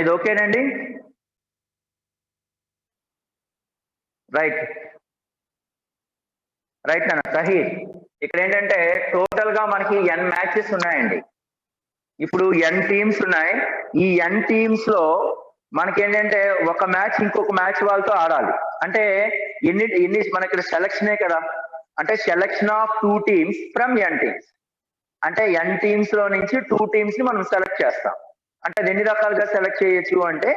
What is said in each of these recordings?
ఇది ఓకేనండి. Right right అన్న సహీర్. ఇక్కడ ఏంటంటే టోటల్ గా మనకి ఎన్ మ్యాచెస్ ఉన్నాయండి. ఇప్పుడు ఎన్ టీమ్స్ ఉన్నాయి. ఈ ఎన్ టీమ్స్ లో మనకి ఏంటంటే ఒక మ్యాచ్ ఇంకొక మ్యాచ్ వాళ్ళతో ఆడాలి. అంటే ఎన్ని మనకి ఇక్కడ సెలక్షనే కదా, అంటే selection of 2 teams from N teams. అంటే ఎన్ టీమ్స్ లో నుంచి 2 టీమ్స్ ని మనం సెలెక్ట్ చేస్తాం. అంటే అది ఎన్ని రకాలుగా సెలెక్ట్ చేయొచ్చు అంటే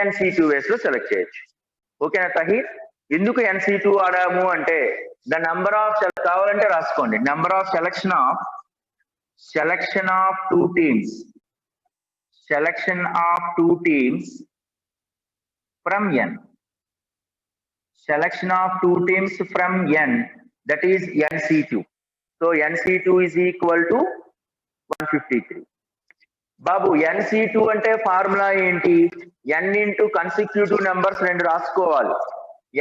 NC2 వేస్ లో సెలెక్ట్ చేయొచ్చు. ఓకేనా సహీర్? ఎందుకు NC2 ఆడాము అంటే ద నంబర్ ఆఫ్ కావాలంటే రాసుకోండి. Number of selection of 2 teams, selection of 2 teams from N, selection of 2 teams from N, that is NC2. So NC2 is equal to 153. Babu NC2 అంటే formula ఏంటి? N into consecutive numbers 2 రాసుకోవాలి.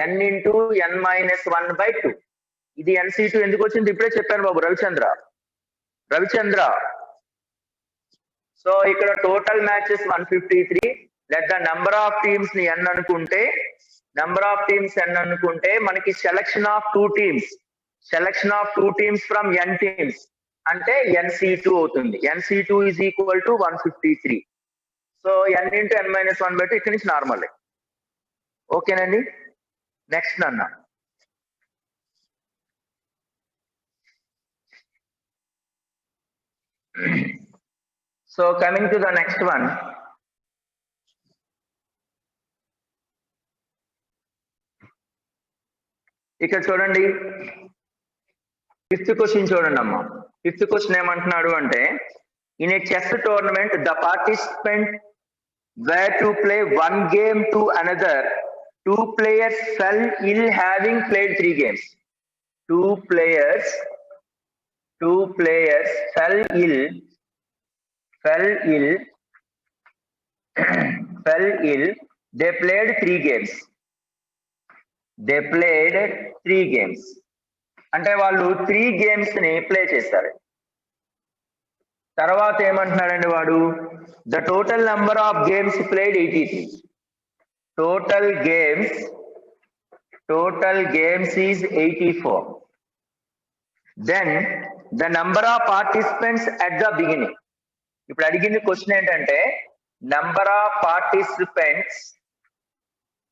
N into N-1/2. ఇది NC2 ఎందుకు వచ్చింది ఇప్పుడే చెప్పాను బాబు Ravichandra. So ఇక్కడ total matches 153. Let the number of teams ని N అనుకుంటే, మనకి selection of 2 teams from N teams అంటే NC2 అవుతుంది. NC2 is equal to 153. So N into N-1/2 ఇక్కడి నుంచి నార్మల్. ఓకేనండి. నెక్స్ట్ అన్న so coming to the next one. ఇక్కడ చూడండి 5th క్వశ్చన్ చూడండి అమ్మా. 5th క్వశ్చన్ ఏమంటున్నాడు అంటే in a chess tournament the participant were to play 1 game to another. 2 players fell ill having played 3 games. 2 players fell ill they played 3 games. అంటే వాళ్ళు 3 games ని play చేస్తారు. తర్వాత ఏమంటున్నాడండి వాడు, the total number of games played 83. Total games is 84. Then the number of participants at the beginning. ఇప్పుడు అడిగింది question ఏంటంటే number of participants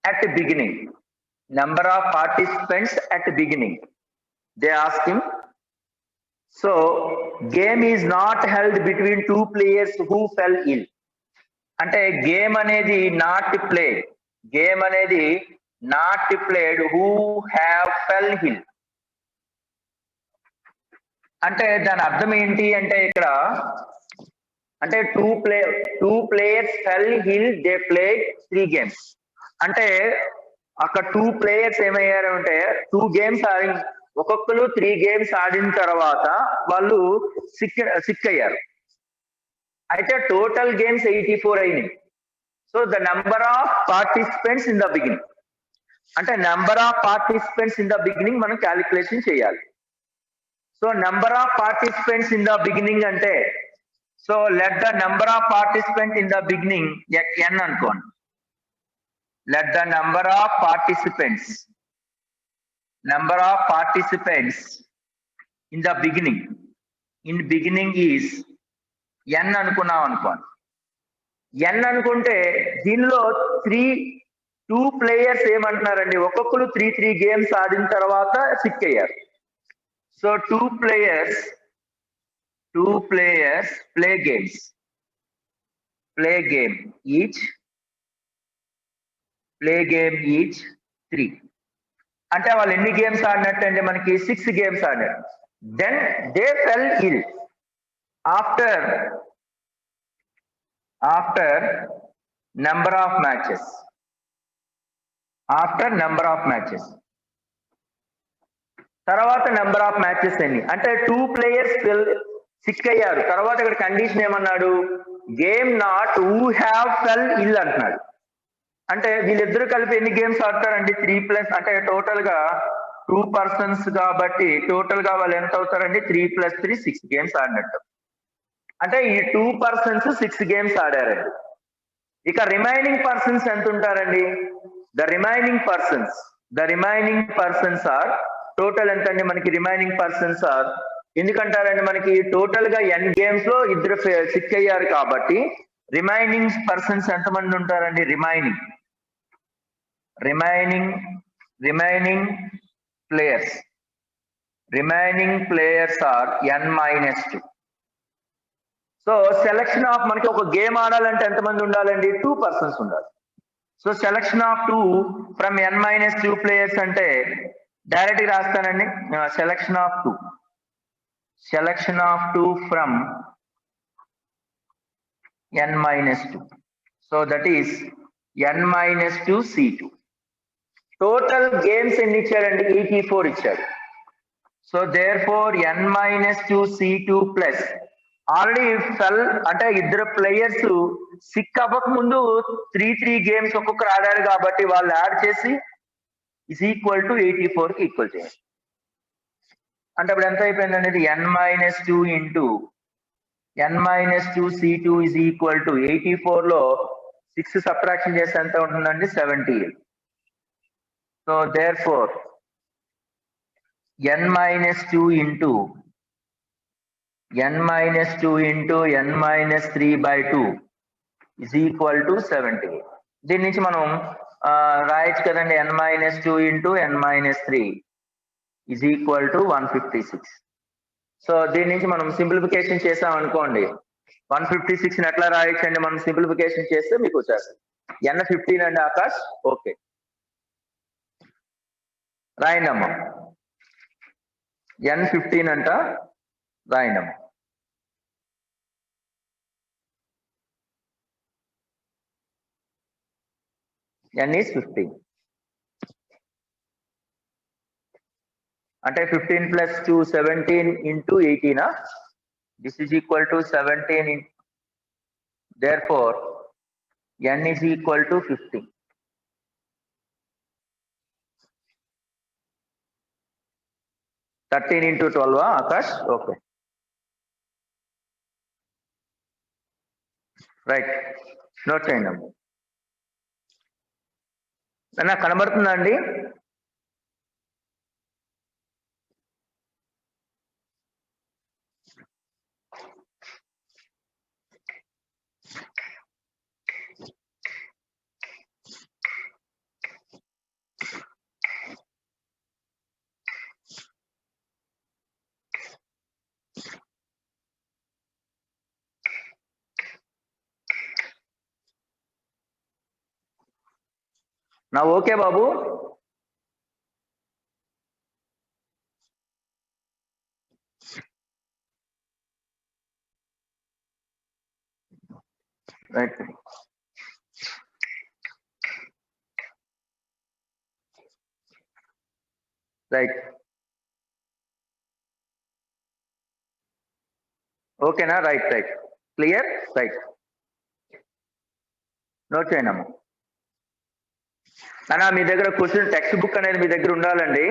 at beginning. They asked him, so game is not held between 2 players who fell ill. అంటే game అనేది not played who have fell ill. అంటే దాని అర్థం ఏంటి అంటే ఇక్కడ అంటే 2 players fell ill, they played 3 games. అంటే అక్కడ 2 players ఏమయ్యారు అంటే 2 games ఒక్కొక్కరు 3 games ఆడిన తర్వాత వాళ్ళు సిక్ అయ్యారు. అయితే టోటల్ గేమ్స్ 84 అయినాయి. So the number of participants in the beginning, అంటే number of participants in the beginning మనం క్యాలిక్యులేషన్ చేయాలి. So number of participants in the beginning అంటే so let the number of participant in the beginning N అనుకోండి. Let the number of participants in the beginning is N అనుకున్నాం అనుకోండి. N అనుకుంటే దీనిలో 2 players ఏమంటున్నారండి, ఒక్కొక్కరు 3 games ఆడిన తర్వాత సిక్ అయ్యారు. So 2 players play game each 3. అంటే వాళ్ళు ఎన్ని గేమ్స్ ఆడినట్టు అంటే మనకి 6 games ఆడారు. Then they fell ill after number of matches. తర్వాత నెంబర్ ఆఫ్ మ్యాచెస్ ఎన్ని అంటే 2 players సిక్ అయ్యారు. తర్వాత ఇక్కడ కండిషన్ ఏమన్నాడు, గేమ్ నాట్ హూ హ్యావ్ ఫెల్ ఇల్ అంటున్నాడు. అంటే వీళ్ళిద్దరు కలిపి ఎన్ని గేమ్స్ ఆడతారండి 3+ అంటే టోటల్ గా 2 persons కాబట్టి టోటల్ గా వాళ్ళు ఎంత అవుతారండి 3 + 3 6 games ఆడినట్టు. అంటే ఈ 2 persons 6 games ఆడారండి. ఇక రిమైనింగ్ పర్సన్స్ ఎంత ఉంటారండి? The remaining persons are total ఎంత అండి మనకి? రిమైనింగ్ పర్సన్స్ ఆర్ ఎందుకంటారండి మనకి టోటల్ గా n గేమ్స్ లో ఇద్దరు సిక్ అయ్యారు కాబట్టి రిమైనింగ్ పర్సన్స్ ఎంతమంది ఉంటారండి? Remaining players are n-2. So selection of మనకి ఒక గేమ్ ఆడాలంటే ఎంతమంది ఉండాలండి? 2 పర్సన్స్ ఉండాలి. So selection of 2 from n-2 players అంటే డైరెక్ట్ గా రాస్తానండి. Selection of 2 from n-2. So that is n-2 C2. Total games ఎన్ని ఇచ్చాడండి? 84 ఇచ్చాడు. So therefore n-2 C2 plus already fell అంటే ఇద్దరు ప్లేయర్స్ సిక్ అవ్వక ముందు 3 గేమ్స్ ఒక్కొక్కరు ఆడారు కాబట్టి వాళ్ళు యాడ్ చేసి ఇస్ ఈక్వల్ టు 84 కి ఈక్వల్ చేయాలి. అంటే అప్పుడు ఎంత అయిపోయింది అనేది? n-2 into n-2 C2 is equal to 84 లో 6 సబ్ట్రాక్షన్ చేస్తే ఎంత ఉంటుందండి? 78. So therefore n-2 into n-3/2 is equal to 78. దీని నుంచి మనం రాయొచ్చు కదండి. n-2 into n-3 is equal to 156. So దీని నుంచి మనం సింప్లిఫికేషన్ చేసాం అనుకోండి, 156 ఎట్లా రాయొచ్చండి? మనం సింప్లిఫికేషన్ చేస్తే మీకు వచ్చేస్తుంది n-15 అండి ఆకాష్. ఓకే రాయండి అమ్మా. n-15 అంట రాయండి అమ్మా. n is 15 అంటే 15 plus 2 17 into 18. This is equal to 17. Therefore n is equal to 15. (13 into 12) Akash. Okay, right. Note చేయండి అమ్మ. నాకు కనబడుతుందా అండి? నా ఓకే బాబు. రైట్ రైట్ ఓకేనా? Right right clear. Right note చేయండి అమ్మా. అన్నా మీ దగ్గర క్వశ్చన్ టెక్స్ట్ బుక్ అనేది మీ దగ్గర ఉండాలండి.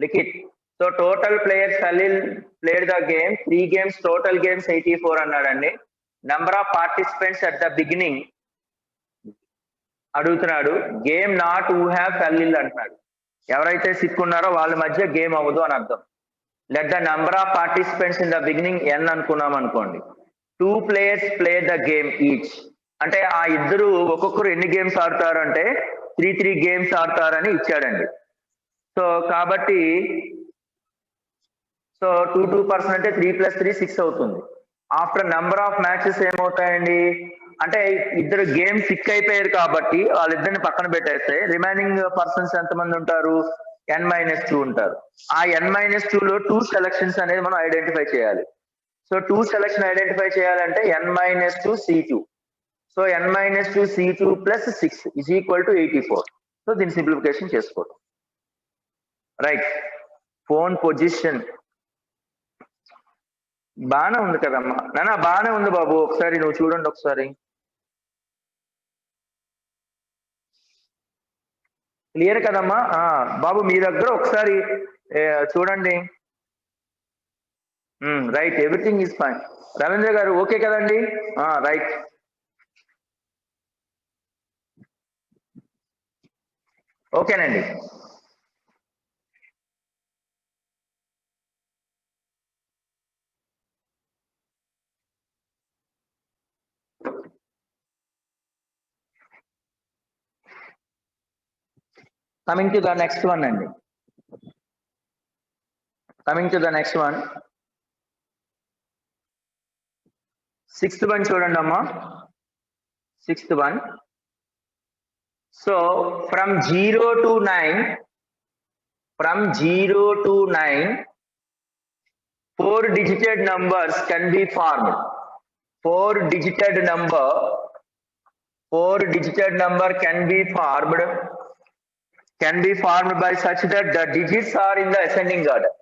Likhith. So total players Salil played the game 3 games, total games 84 అన్నాడండి. Number of participants at the beginning అడుగుతున్నాడు. Game not who have Salil అంటున్నాడు. ఎవరైతే సిక్ ఉన్నారో వాళ్ళ మధ్య గేమ్ అవ్వదు అని అర్థం. Let the number of participants in the beginning n అనుకున్నాం అనుకోండి. 2 players play the game each అంటే ఆ ఇద్దరు ఒక్కొక్కరు ఎన్ని గేమ్స్ ఆడతారు అంటే 3 గేమ్స్ ఆడతారని ఇచ్చాడండి. సో కాబట్టి సో 2% అంటే 3 + 3 6 అవుతుంది. ఆఫ్టర్ నెంబర్ ఆఫ్ మ్యాచెస్ ఏమవుతాయండి అంటే ఇద్దరు గేమ్ సిక్ అయిపోయారు కాబట్టి వాళ్ళిద్దరిని పక్కన పెట్టేస్తే రిమైనింగ్ పర్సన్స్ ఎంతమంది ఉంటారు? n-2 ఉంటారు. ఆ n-2 లో 2 సెలక్షన్స్ అనేది మనం ఐడెంటిఫై చేయాలి. సో 2 సెలక్షన్ ఐడెంటిఫై చేయాలంటే n-2 C2. So n-2 C2 plus 6 is equal to 84. So దీన్ని సింప్లిఫికేషన్ చేసుకోవడం. రైట్. ఫోన్ పొజిషన్ బాగానే ఉంది కదమ్మా. నానా బాగానే ఉంది బాబు, ఒకసారి నువ్వు చూడండి ఒకసారి. క్లియర్ కదమ్మా? బాబు మీ దగ్గర ఒకసారి చూడండి. Right, everything is fine. Ravindra గారు ఓకే కదండి? రైట్. ఓకేనండి. Coming to the next one అండి. Coming to the next one, 6th one చూడండి అమ్మా. 6th one. So from 0 to 9, from 0 to 9, 4-digit numbers can be formed. 4-digit number can be formed by such that the digits are in the ascending order.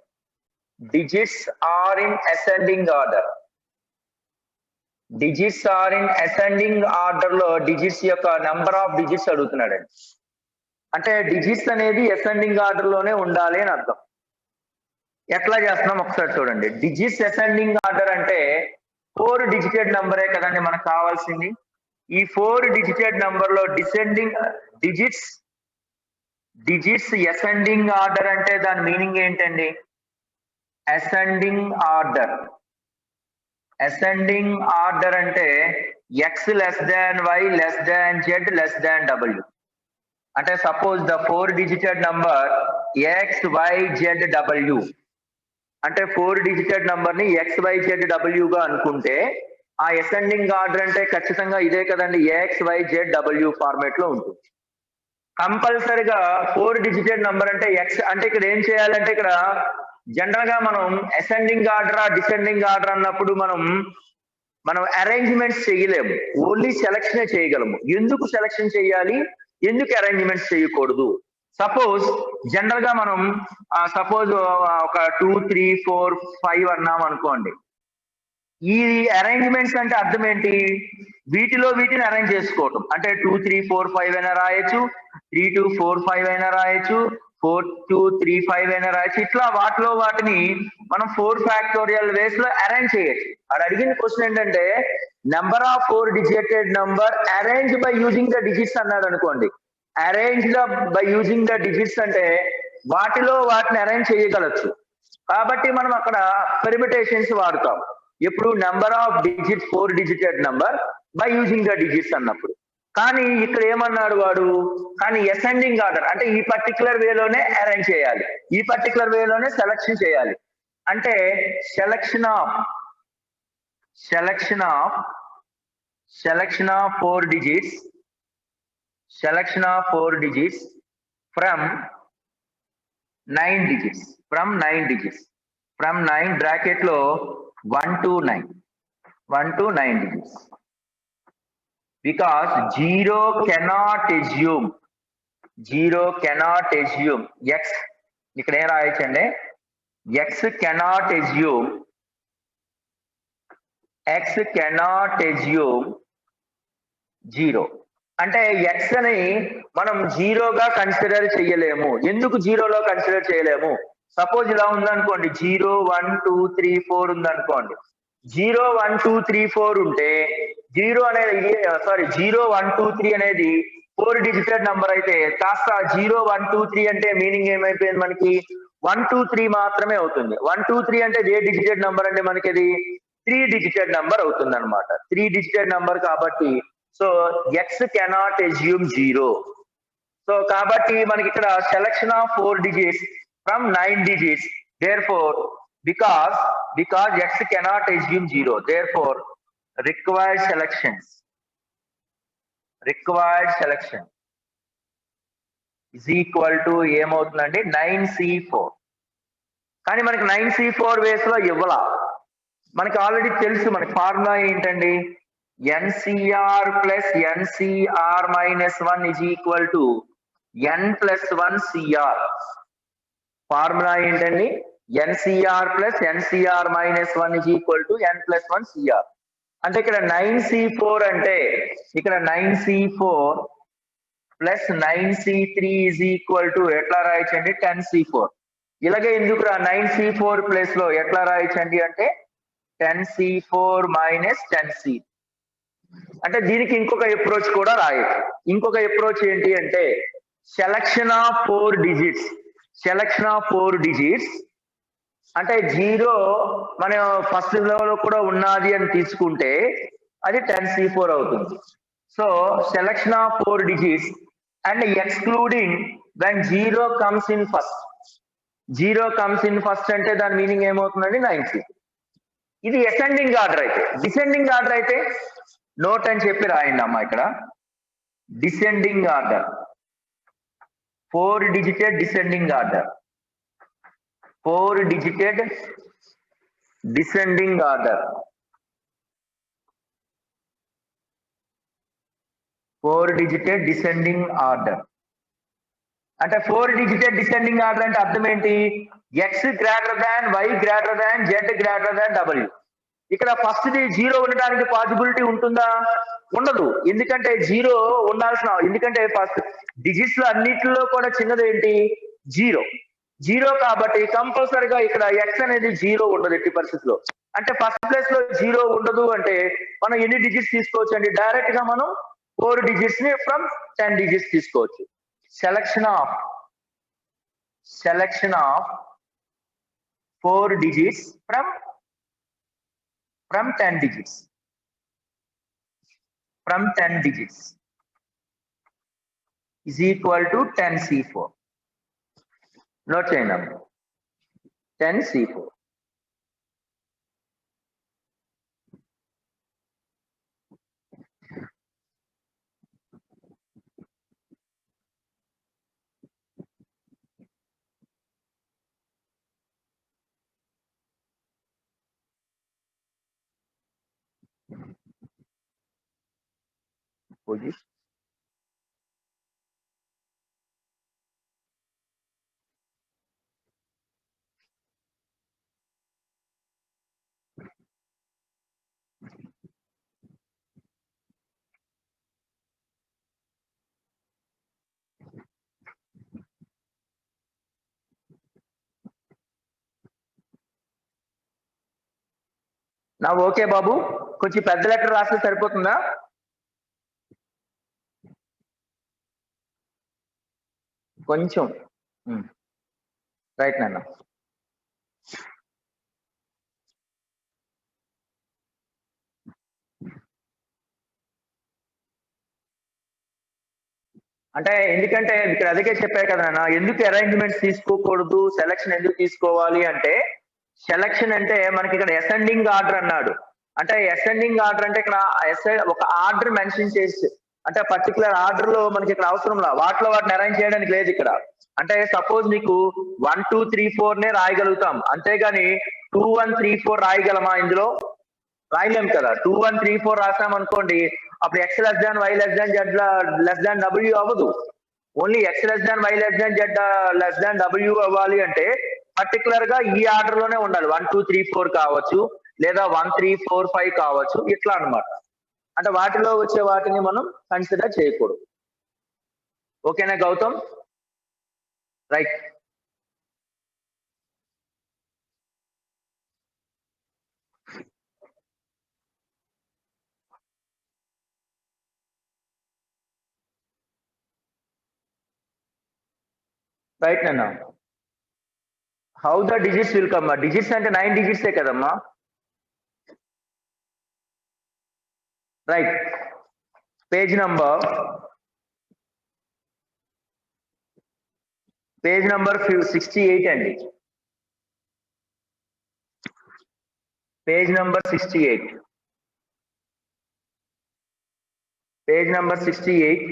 Digits are in ascending order. Digits are in ascending order లో digits యొక్క number of digits అడుగుతున్నాడండి. అంటే digits అనేది ascending order లోనే ఉండాలి అని అర్థం. ఎట్లా చేస్తున్నాం ఒకసారి చూడండి. డిజిట్స్ అసెండింగ్ ఆర్డర్ అంటే 4-digit నంబరే కదండి మనకు కావాల్సింది. ఈ 4-digit నంబర్ లో డిసెండింగ్ డిజిట్స్ అసెండింగ్ ఆర్డర్ అంటే దాని మీనింగ్ ఏంటండి? Ascending order. అసెండింగ్ ఆర్డర్ అంటే x less than y less than z less than w. అంటే suppose the 4-digit number x y z w అంటే 4-digit నంబర్ ని x y z w గా అనుకుంటే ఆ అసెండింగ్ ఆర్డర్ అంటే ఖచ్చితంగా ఇదే కదండి, x y z w format లో ఉంటుంది. కంపల్సరిగా 4-digit నంబర్ అంటే x అంటే ఇక్కడ ఏం చేయాలంటే ఇక్కడ జనరల్ గా మనం అసెండింగ్ ఆర్డర్ డిసెండింగ్ ఆర్డర్ అన్నప్పుడు మనం అరేంజ్మెంట్స్ చేయలేము, ఓన్లీ సెలక్షనే చేయగలము. ఎందుకు సెలక్షన్ చేయాలి, ఎందుకు అరేంజ్మెంట్స్ చేయకూడదు? సపోజ్ జనరల్ గా మనం సపోజ్ ఒక 2 3 4 5 అన్నాం అనుకోండి. ఈ అరేంజ్మెంట్స్ అంటే అర్థం ఏంటి? వీటిని అరేంజ్ చేసుకోవటం. అంటే 2 3 4 5 అయినా రాయొచ్చు, 3 2 4 5 అయినా రాయొచ్చు, 4 2 3 5 అయినా రాయొచ్చు. ఇట్లా వాటిని మనం 4 ఫ్యాక్టోరియల్ వేస్ లో అరేంజ్ చేయొచ్చు. అది అడిగిన క్వశ్చన్ ఏంటంటే number of 4-digit number arrange by using the digits అన్నాడు అనుకోండి. Arrange by using the digits అంటే వాటిని అరేంజ్ చేయగలచ్చు. కాబట్టి మనం అక్కడ పెర్మిటేషన్స్ వాడతాం. ఎప్పుడు number of digits 4-digit number by using the digits అన్నప్పుడు. కానీ ఇక్కడ ఏమన్నాడు వాడు, కానీ అసెండింగ్ ఆర్డర్ అంటే ఈ పర్టికులర్ వేలోనే అరేంజ్ చేయాలి, ఈ పర్టికులర్ వేలోనే సెలక్షన్ చేయాలి. అంటే selection of 4 digits from 9 digits, from 9 bracket లో 1 to 9 digits. Because 0 cannot assume x, ఇక్కడ ఏం రాయొచ్చండి, x cannot assume 0. అంటే x అని మనం 0గా కన్సిడర్ చేయలేము. ఎందుకు 0లో కన్సిడర్ చేయలేము? సపోజ్ ఇలా ఉందనుకోండి, 0 1 2 3 4 ఉందనుకోండి. 0 1 2 3 4 ఉంటే 0 1 2 3 అనేది 4-digit నంబర్ అయితే కాస్త 0 1 2 3 అంటే మీనింగ్ ఏమైపోయింది మనకి? 1 2 3 మాత్రమే అవుతుంది. 1 2 3 అంటే ఏ డిజిటెడ్ నంబర్ అంటే మనకి అది 3-digit నంబర్ అవుతుంది అనమాట. 3-digit నంబర్ కాబట్టి so x cannot assume 0. So కాబట్టి మనకి ఇక్కడ selection of 4 digits from 9 digits. Therefore, because x cannot assume 0, therefore required selection is equal to ఏమవుతుందండి, 9C4. కానీ మనకి 9C4 వేస్ లో ఇవ్వాల. మనకి ఆల్రెడీ తెలుసు, మనకి ఫార్ములా ఏంటండి, NCR plus NCR minus 1 is equal to N plus 1 CR. Formula ఏంటండి, NCR plus NCR minus 1 is equal to N plus 1 CR. అంటే ఇక్కడ 9C4 అంటే ఇక్కడ 9C4 plus 9C3 is equal to ఎట్లా రాయొచ్చండి, 10C4. ఇలాగే ఎందుకు 9C4 ప్లేస్ లో ఎట్లా రాయొచ్చండి అంటే 10C4 minus 10C. అంటే దీనికి ఇంకొక అప్రోచ్ కూడా రాయొచ్చు. ఇంకొక అప్రోచ్ ఏంటి అంటే selection of 4 digits, selection of 4 digits అంటే 0 మన ఫస్ట్ లో కూడా ఉన్నది అని తీసుకుంటే అది 10C4 అవుతుంది. So selection of 4 digits and excluding when 0 comes in first, 0 comes in first అంటే దాని మీనింగ్ ఏమవుతుందండి 9C. ఇది అసెండింగ్ ఆర్డర్ అయితే. డిసెండింగ్ ఆర్డర్ అయితే నోట్ అని చెప్పి రాయండి అమ్మా ఇక్కడ. Descending order 4 digited descending order, 4 digited descending order, 4 digited descending order అంటే 4 డిజిటెడ్ డిసెండింగ్ ఆర్డర్ అంటే అర్థం ఏంటి? X greater than, Y greater than, Z greater than W. ఇక్కడ ఫస్ట్ ది 0 ఉండడానికి పాసిబిలిటీ ఉంటుందా? ఉండదు. ఎందుకంటే 0 ఉండాల్సిన, ఎందుకంటే ఫస్ట్ డిజిట్స్ లో అన్నిటిలో కూడా చిన్నది ఏంటి? 0. 0 కాబట్టి కంపల్సరిగా ఇక్కడ ఎక్స్ అనేది 0 ఉండదు ఎట్టి పరిస్థితిలో. అంటే ఫస్ట్ ప్లేస్ లో 0 ఉండదు అంటే మనం ఎన్ని డిజిట్స్ తీసుకోవచ్చు అండి? డైరెక్ట్ గా మనం 4 డిజిట్స్ ని ఫ్రమ్ 10 డిజిట్స్ తీసుకోవచ్చు. Selection of 4 digits from 10 digits, from 10 digits is equal to 10C4. Note చేయండి 10C4. Position. నా ఓకే బాబు, కొంచెం పెద్ద లెటర్ రాస్తే సరిపోతుందా? కొంచెం రైట్ నాన్న. అంటే ఎందుకంటే ఇక్కడ అదికే చెప్పా కదా నాన్న, ఎందుకు అరేంజ్మెంట్స్ తీసుకోకూడదు, సెలక్షన్ ఎందుకు తీసుకోవాలి అంటే, సెలక్షన్ అంటే మనకి ఇక్కడ అసెండింగ్ ఆర్డర్ అన్నాడు. అంటే అసెండింగ్ ఆర్డర్ అంటే ఇక్కడ ఒక ఆర్డర్ మెన్షన్ చేసి, అంటే పర్టికులర్ ఆర్డర్ లో మనకి ఇక్కడ అవసరం లా, వాటిని అరేంజ్ చేయడానికి లేదు ఇక్కడ. అంటే సపోజ్ నీకు 1 2 3 4 నే రాయగలుగుతాం, అంతేగాని 2 1 3 4 రాయగలమా? ఇందులో రాయలేం కదా. 2 1 3 4 రాసాం అనుకోండి, అప్పుడు x less than, y less than, z less than డబ్ల్యూ అవ్వదు. Only x less than, y less than, z less than డబ్ల్యూ అవ్వాలి అంటే పర్టికులర్ గా ఈ ఆర్డర్ లోనే ఉండాలి. 1 2 3 4 కావచ్చు, లేదా 1 3 4 5 కావచ్చు, ఇట్లా అన్నమాట. అంటే వాటిలో వచ్చే వాటిని మనం కన్సిడర్ చేయకూడదు. ఓకేనా గౌతమ్? రైట్. రైట్ నాన్న. How the digits will come? Digits అంటే 9 డిజిట్సే కదమ్మా. రైట్. పేజ్ నంబర్ 68 అండి. Page number 68. Page number 68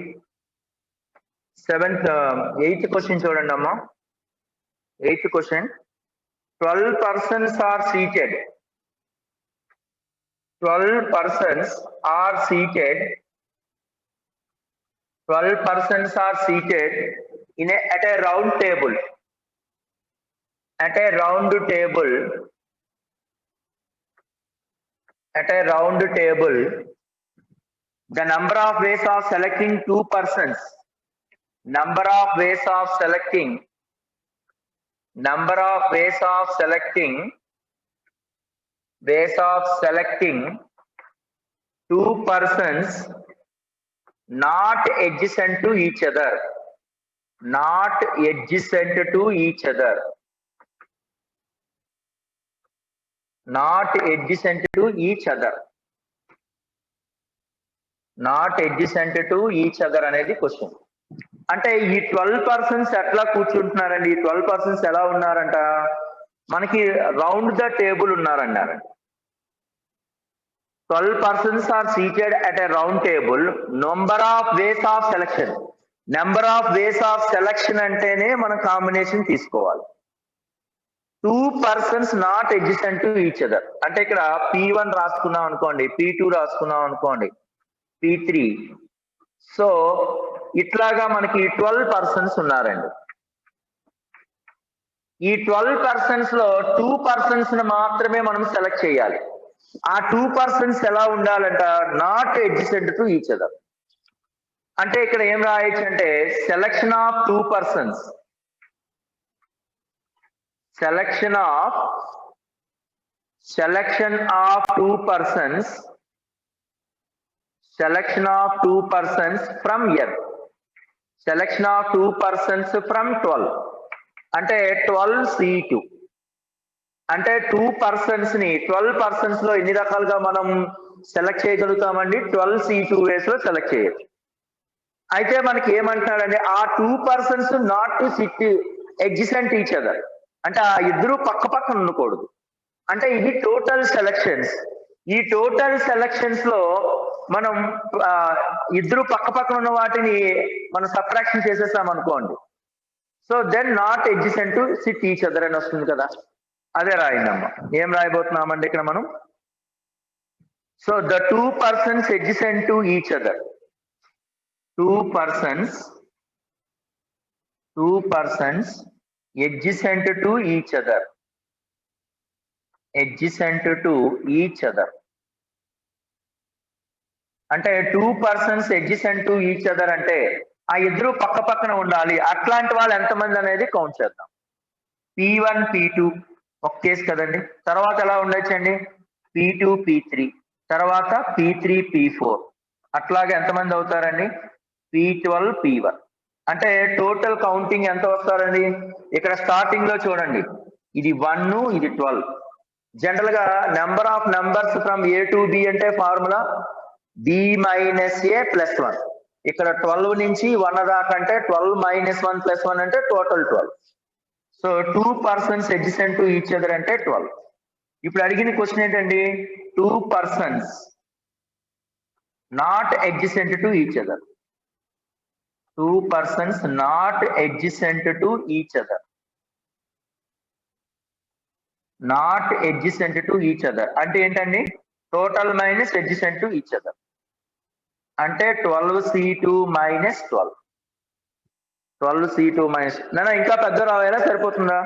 8th question చూడండి అమ్మా. 8th question. 12 persons are seated. 12 persons are seated. 12 persons are seated at a round table. At a round table. At a round table. The number of ways of selecting 2 persons. Number of ways of selecting. Number of ways of selecting. Ways of selecting 2 persons not adjacent to each other. not adjacent to each other. Not adjacent to each other. Not adjacent to each other అనేది question. అంటే ఈ 12 persons ఎట్లా కూర్చుంటున్నారండి? ఈ 12 persons ఎలా ఉన్నారంట? మనకి round the table ఉన్నారన్నారండి. 12 persons are seated at a round table. Number of ways of selection. Number of ways of selection అంటేనే మనం కాంబినేషన్ తీసుకోవాలి. 2 persons not adjacent to each other. అంటే ఇక్కడ P1 రాసుకున్నాం అనుకోండి, P2 రాసుకున్నాం అనుకోండి, P3. సో ఇట్లాగా మనకి 12 persons ఉన్నారండి. ఈ 12 persons లో 2 persons ని మాత్రమే మనం సెలెక్ట్ చేయాలి. ఆ 2 persons ఎలా ఉండాలంట? Not adjacent to each other. అంటే ఇక్కడ ఏం రాయొచ్చు అంటే selection of 2 persons. Selection of 2 persons. Selection of 2 persons from here. Selection of 2 persons from 12. అంటే 12C2. అంటే 2 persons ని 12 persons లో ఎన్ని రకాలుగా మనం సెలెక్ట్ చేయగలుగుతామండి? 12C2 ways లో సెలెక్ట్ చేయొచ్చు. అయితే మనకి ఏమంటున్నాడండి? ఆ 2 persons not to SIT adjacent each other. అంటే ఆ ఇద్దరు పక్క పక్కన ఉండకూడదు. అంటే ఇది టోటల్ సెలక్షన్స్. ఈ టోటల్ సెలక్షన్స్ లో మనం ఇద్దరు పక్క పక్కన ఉన్న వాటిని మనం సబ్ట్రాక్షన్ చేసేసాం అనుకోండి. So then not adjacent to sit each other అని వస్తుంది కదా. అదే రాయిందమ్మా. ఏం రాయబోతున్నామండి ఇక్కడ మనం? So the 2 persons adjacent to each other. 2 persons adjacent to each other. Adjacent to each other. అంటే 2 persons adjacent to each other అంటే ఆ ఇద్దరు పక్క పక్కన ఉండాలి. అట్లాంటి వాళ్ళు ఎంతమంది అనేది కౌంట్ చేద్దాం. P1 P2 ఒక కేసు కదండి. తర్వాత ఎలా ఉండొచ్చండి? P2 P3, తర్వాత P3 P4. అట్లాగే ఎంతమంది అవుతారండి? P12 P1. అంటే టోటల్ కౌంటింగ్ ఎంత వస్తారండి? ఇక్కడ స్టార్టింగ్ లో చూడండి, ఇది 1, ఇది 12. జనరల్ గా number of numbers from A to B అంటే ఫార్ములా B - A + 1. ఇక్కడ 12 నుంచి 1 దాకా అంటే 12 - 1 + 1 అంటే total 12. So 2 persons adjacent to each other అంటే 12. ఇప్పుడు అడిగిన క్వశ్చన్ ఏంటండి? 2 persons not adjacent to each other. 2 persons not adjacent to each other. Not adjacent to each other అంటే ఏంటండి? Total minus adjacent to each other అంటే 12C2 - 12. 12C2 - నాన్న ఇంకా పెద్ద రావాలా సరిపోతుందా?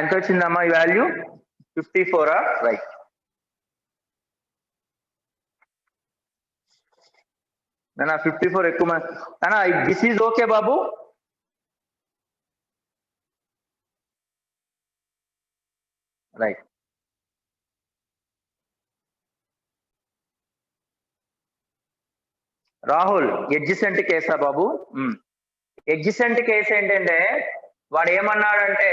ఎంత వచ్చిందమ్మా ఈ వాల్యూ? 54. రైట్. నాన్న 54 ఎక్కువ. నాన్న దిస్ ఈజ్ ఓకే బాబు? రైట్. రాహుల్ ఎడ్జిసెంట్ కేసా బాబు? ఎడ్జిసెంట్ కేసు ఏంటంటే వాడు ఏమన్నాడంటే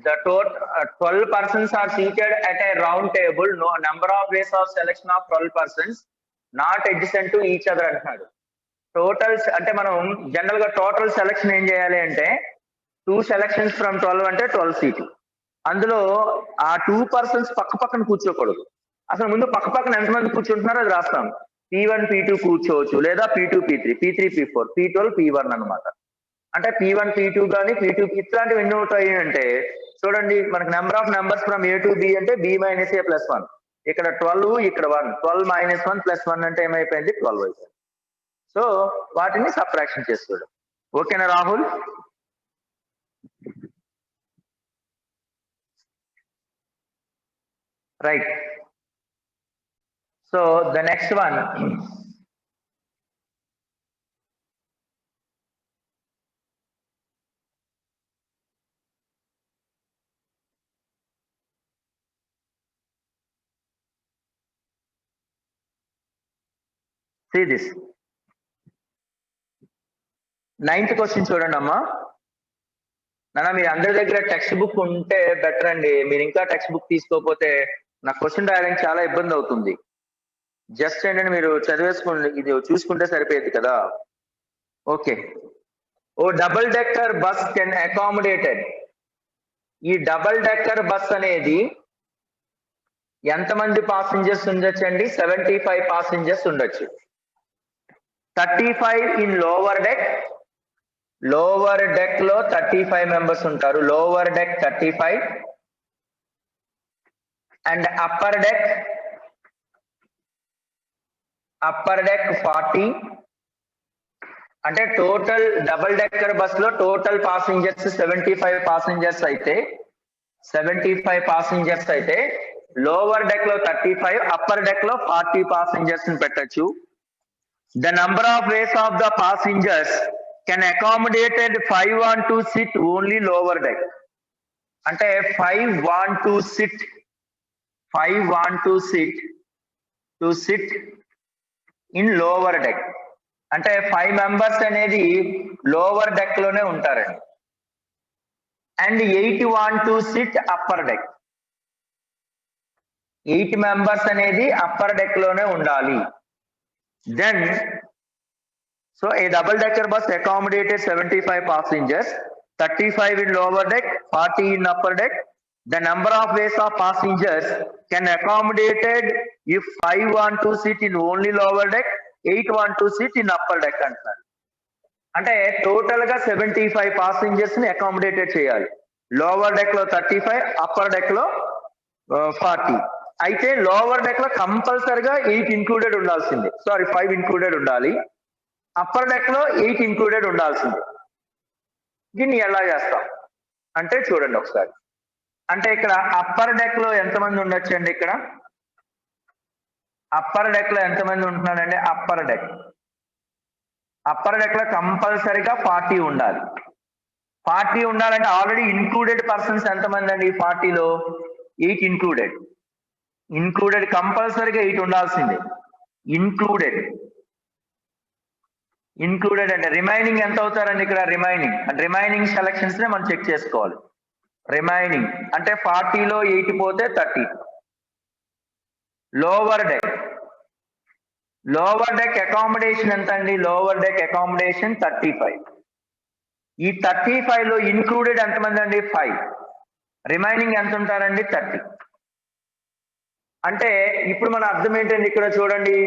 the total 12 persons are seated at a round table. No number of ways of selection of 12 persons not adjacent to each other అంటున్నాడు. టోటల్స్ అంటే మనం జనరల్ గా టోటల్ సెలక్షన్ ఏం చేయాలి అంటే 2 selections from 12 అంటే 12C2. అందులో ఆ 2 persons పక్క పక్కన కూర్చోకూడదు. అసలు ముందు పక్క పక్కన ఎంతమంది కూర్చుంటున్నారో అది రాస్తాం. P1 P2 కూర్చోవచ్చు, లేదా P2 P3, P3 P4, P12 P1 అన్నమాట. అంటే P1 P2 కానీ P2 ఇట్లాంటివి ఎన్ని అవుతాయి అంటే చూడండి, మనకి number of numbers from A to B అంటే B - A + 1. ఇక్కడ 12, ఇక్కడ 1. 12 - 1 + 1 అంటే ఏమైపోయింది? 12 అయిపోయింది. సో వాటిని సబ్ట్రాక్షన్ చేసుకోవడం. ఓకేనా Rahul? right? So the next one, see this 9th question చూడండి అమ్మా. నాన్న మీరు అందరి దగ్గర టెక్స్ట్ బుక్ ఉంటే బెటర్ అండి. మీరు ఇంకా టెక్స్ట్ బుక్ తీసుకోకపోతే నాకు క్వశ్చన్ రాయడానికి చాలా ఇబ్బంది అవుతుంది. జస్ట్ ఏంటంటే మీరు చదివేసుకోండి, ఇది చూసుకుంటే సరిపోయేది కదా. Okay, a double decker bus can accommodated. ఈ డబుల్ డెక్కర్ బస్ అనేది ఎంతమంది పాసింజర్స్ ఉండొచ్చు అండి? 75 పాసింజర్స్ ఉండొచ్చు. 35 in lower deck. Lower deck లో 35 మెంబర్స్ ఉంటారు. Lower deck 35 and upper deck 40. అంటే టోటల్ డబుల్ డెక్కర్ బస్ లో టోటల్ పాసింజర్స్ 75 పాసింజర్స్ అయితే 75 పాసింజర్స్ అయితే లోవర్ డెక్ లో 35, అప్పర్ డెక్ లో 40 పాసింజర్స్ పెట్టచ్చు. The number of ways of the passengers can accommodated 5 want to sit only lower deck. అంటే 5 want to sit in lower deck. అంటే 5 members అనేది lower deck లోనే ఉంటారండి. And 8 want to sit upper deck. 8 members అనేది upper deck లోనే ఉండాలి. Then so a double decker bus accommodated 75 passengers, 35 in lower deck, 40 in upper deck. The number of ways of passengers can accommodated if 5 want to sit in only lower deck, 8 want to sit in upper deck అంటారు. అంటే total గా 75 passengers ని accommodated చేయాలి. Lower deck లో 35, upper deck లో 40. అయితే lower deck లో కంపల్సరిగా 8 ఇంక్లూడెడ్ ఉండాల్సిందే. 5 ఇంక్లూడెడ్ ఉండాలి. అప్పర్ డెక్ లో 8 ఇంక్లూడెడ్ ఉండాల్సిందే. దీన్ని ఎలా చేస్తాం అంటే చూడండి ఒకసారి. అంటే ఇక్కడ అప్పర్ డెక్ లో ఎంతమంది ఉండొచ్చు అండి? ఇక్కడ అప్పర్ డెక్ లో ఎంతమంది ఉంటున్నారండి? అప్పర్ డెక్ లో కంపల్సరిగా 40 ఉండాలి. 40 ఉండాలంటే ఆల్రెడీ ఇన్క్లూడెడ్ పర్సన్స్ ఎంతమంది అండి? 40లో 8 ఇంక్లూడెడ్ కంపల్సరిగా 8 ఉండాల్సిందే. ఇంక్లూడెడ్ అంటే రిమైనింగ్ ఎంత అవుతారండి? ఇక్కడ రిమైనింగ్ సెలక్షన్స్ నే మనం చెక్ చేసుకోవాలి. రిమైనింగ్ అంటే 40లో 8 పోతే 30. లోవర్ డెక్ అకామిడేషన్ ఎంత అండి? Lower deck accommodation 35. ఈ 35 లో ఇన్క్లూడెడ్ ఎంతమంది అండి? 5. రిమైనింగ్ ఎంత ఉంటారండి? 30. అంటే ఇప్పుడు మన అర్థం ఏంటండి? ఇక్కడ చూడండి,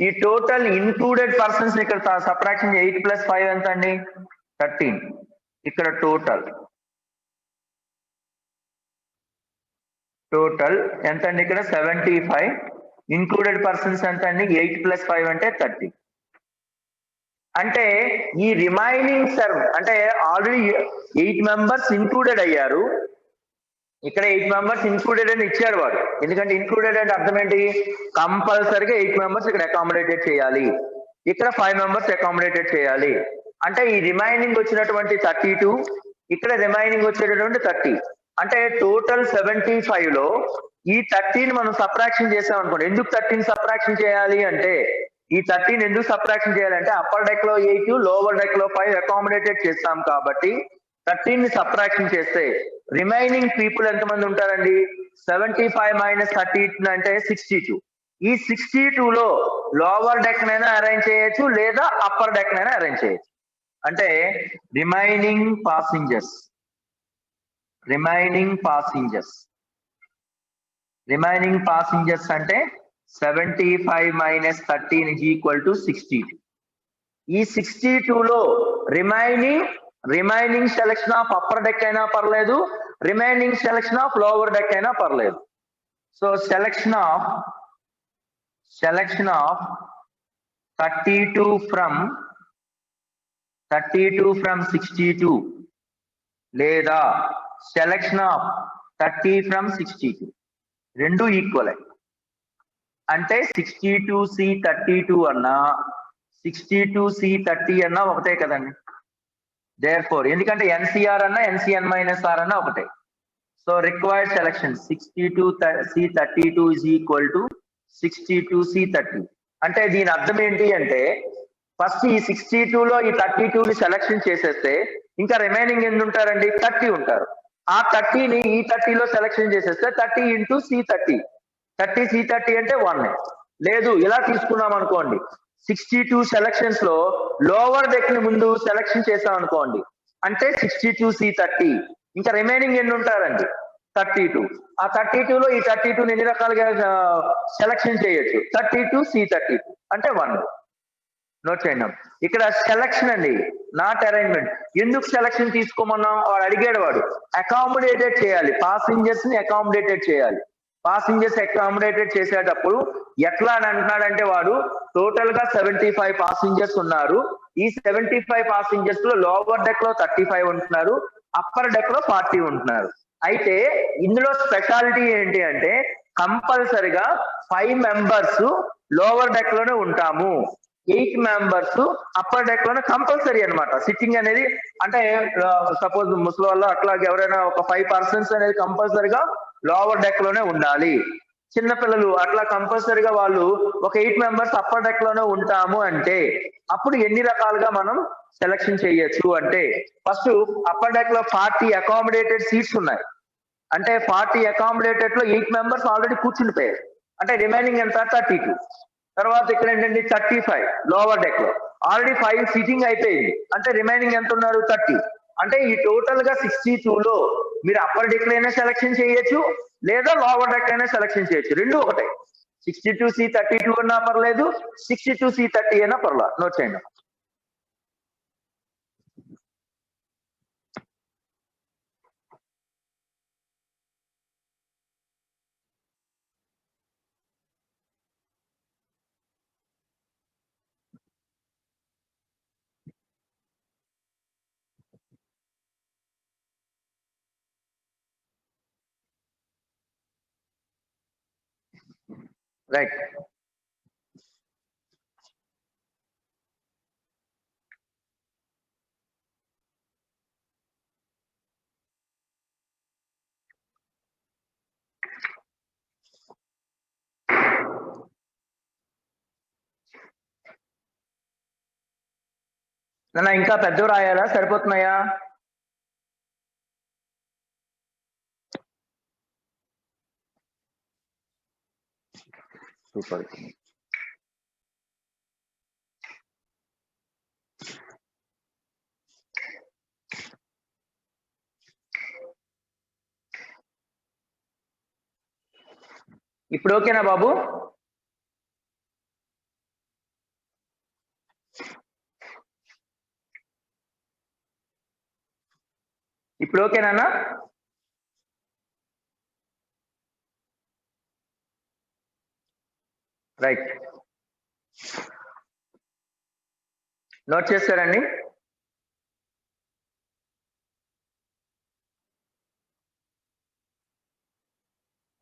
ఈ టోటల్ ఇన్క్లూడెడ్ పర్సన్స్ ఇక్కడ సబ్ట్రాక్షన్ 8 + 5 ఎంత అండి? 13. ఇక్కడ టోటల్ ఎంత అండి? ఇక్కడ 75. ఇంక్లూడెడ్ పర్సన్స్ ఎంత అండి? 8 + 5 అంటే 30. అంటే ఈ రిమైనింగ్ అంటే ఆల్రెడీ 8 మెంబర్స్ ఇంక్లూడెడ్ అయ్యారు. ఇక్కడ 8 మెంబర్స్ ఇంక్లూడెడ్ అని ఇచ్చాడు వాడు. ఎందుకంటే ఇంక్లూడెడ్ అంటే అర్థం ఏంటి? కంపల్సరిగా 8 మెంబర్స్ ఇక్కడ అకామిడేటెడ్ చేయాలి. ఇక్కడ 5 మెంబర్స్ అకామిడేటెడ్ చేయాలి. అంటే ఈ రిమైనింగ్ వచ్చినటువంటి 32, ఇక్కడ రిమైనింగ్ వచ్చేటటువంటి 30. అంటే టోటల్ 75 లో ఈ 30 మనం సబ్ట్రాక్షన్ చేసాం అనుకోండి. ఎందుకు 13 సబ్ట్రాక్షన్ చేయాలి అంటే, ఈ 13 ఎందుకు సబ్ట్రాక్షన్ చేయాలంటే అప్పర్ డెక్ లో 8, లోవర్ డెక్ లో 5 అకామిడేటెడ్ చేస్తాం కాబట్టి 13 ని సబ్ట్రాక్షన్ చేస్తే రిమైనింగ్ పీపుల్ ఎంతమంది ఉంటారండి? 75 - 30 అంటే 62. ఈ 62 లో లోవర్ డెక్ నైనా అరేంజ్ చేయొచ్చు, లేదా అప్పర్ డెక్ నైనా అరేంజ్ చేయొచ్చు. అంటే రిమైనింగ్ పాసింజర్స్ అంటే 75 - 13 = 62. ఈ 62 లో remaining selection of upper deck అయినా పర్లేదు, remaining selection of lower deck అయినా పర్లేదు. సో సెలక్షన్ ఆఫ్ 32 ఫ్రమ్ 62 లేదా సెలక్షన్ ఆఫ్ 30 ఫ్రమ్ 62. రెండు ఈక్వల్ అంటే 62C32 అన్నా 62C30 అన్నా ఒకటే కదండి. దేర్ఫోర్ ఎందుకంటే ఎన్సిఆర్ అన్నా ఎన్సిఎన్-ఆర్ అన్నా ఒకటే. So required selection 62C32 is equal to 62C30. అంటే దీని అర్థం ఏంటి అంటే ఫస్ట్ ఈ 62లో ఈ 32ని సెలక్షన్ చేసేస్తే ఇంకా రిమైనింగ్ ఎన్ని ఉంటారండి? 30 ఉంటారు. ఆ 30ని ఈ 30లో సెలక్షన్ చేసేస్తే 30 into C30 30C30 అంటే 1. లేదు ఇలా తీసుకున్నాం అనుకోండి 62 సెలక్షన్స్ లో లోవర్ డెక్ ని ముందు సెలక్షన్ చేసాం అనుకోండి అంటే 62C30 ఇంకా రిమైనింగ్ ఎన్ని ఉంటారండి? 32. ఆ 32లో ఈ 32ని ఎన్ని రకాలుగా సెలక్షన్ చేయొచ్చు? 32C32 అంటే 1. నోట్ చేయండి. ఇక్కడ సెలక్షన్ అండి, నాట్ అరేంజ్మెంట్. ఎందుకు సెలక్షన్ తీసుకోమన్నాం? వాడు అడిగాడు, వాడు అకామిడేటెడ్ చేయాలి, పాసింజర్స్ ని అకామిడేటెడ్ చేయాలి. పాసింజర్స్ అకామిడేటెడ్ చేసేటప్పుడు ఎట్లా అని అంటున్నాడంటే వాడు టోటల్ గా 75 పాసింజర్స్ ఉన్నారు. ఈ 75 పాసింజర్స్ లో లోవర్ డెక్ లో 35 ఉంటున్నారు, అప్పర్ డెక్ లో 40 ఉంటున్నారు. అయితే ఇందులో స్పెషాలిటీ ఏంటి అంటే కంపల్సరిగా 5 మెంబర్స్ లోవర్ డెక్ లోనే ఉంటాము, 8 మెంబర్స్ అప్పర్ డెక్ లోనే కంపల్సరీ అనమాట. సిట్టింగ్ అనేది అంటే సపోజ్ ముసలి వాళ్ళు అట్లా ఎవరైనా ఒక 5 పర్సన్స్ అనేది కంపల్సరీగా లోవర్ డెక్ లోనే ఉండాలి. చిన్నపిల్లలు అట్లా కంపల్సరీగా వాళ్ళు ఒక 8 మెంబర్స్ అప్పర్ డెక్ లోనే ఉంటాము అంటే అప్పుడు ఎన్ని రకాలుగా మనం సెలక్షన్ చేయొచ్చు అంటే ఫస్ట్ అప్పర్ డెక్ లో 40 అకామిడేటెడ్ సీట్స్ ఉన్నాయి. అంటే 40 అకామిడేటెడ్ లో 8 మెంబర్స్ ఆల్రెడీ కూర్చుండిపోయారు. అంటే రిమైనింగ్ ఎంత? 32. తర్వాత ఇక్కడ ఏంటంటే 35 లోవర్ డెక్ లో ఆల్రెడీ 5 సీటింగ్ అయిపోయింది. అంటే రిమైనింగ్ ఎంత ఉన్నారు? 30. అంటే ఈ టోటల్ గా 62లో మీరు అప్పర్ డెక్ అయినా సెలక్షన్ చేయొచ్చు లేదా లోవర్ డెక్ అయినా సెలక్షన్ చేయొచ్చు, రెండు ఒకటే. 62C32 అన్నా పర్లేదు, 62C30 అయినా పర్లేదు. నోట్ చేయండి. రైట్. నన్ను ఇంకా పెద్ద రాయాలా? సరిపోతున్నాయా? సూపర్. ఇప్పుడు ఓకేనా బాబు? ఇప్పుడు ఓకేనా? రైట్. నోట్ చేస్తారండి?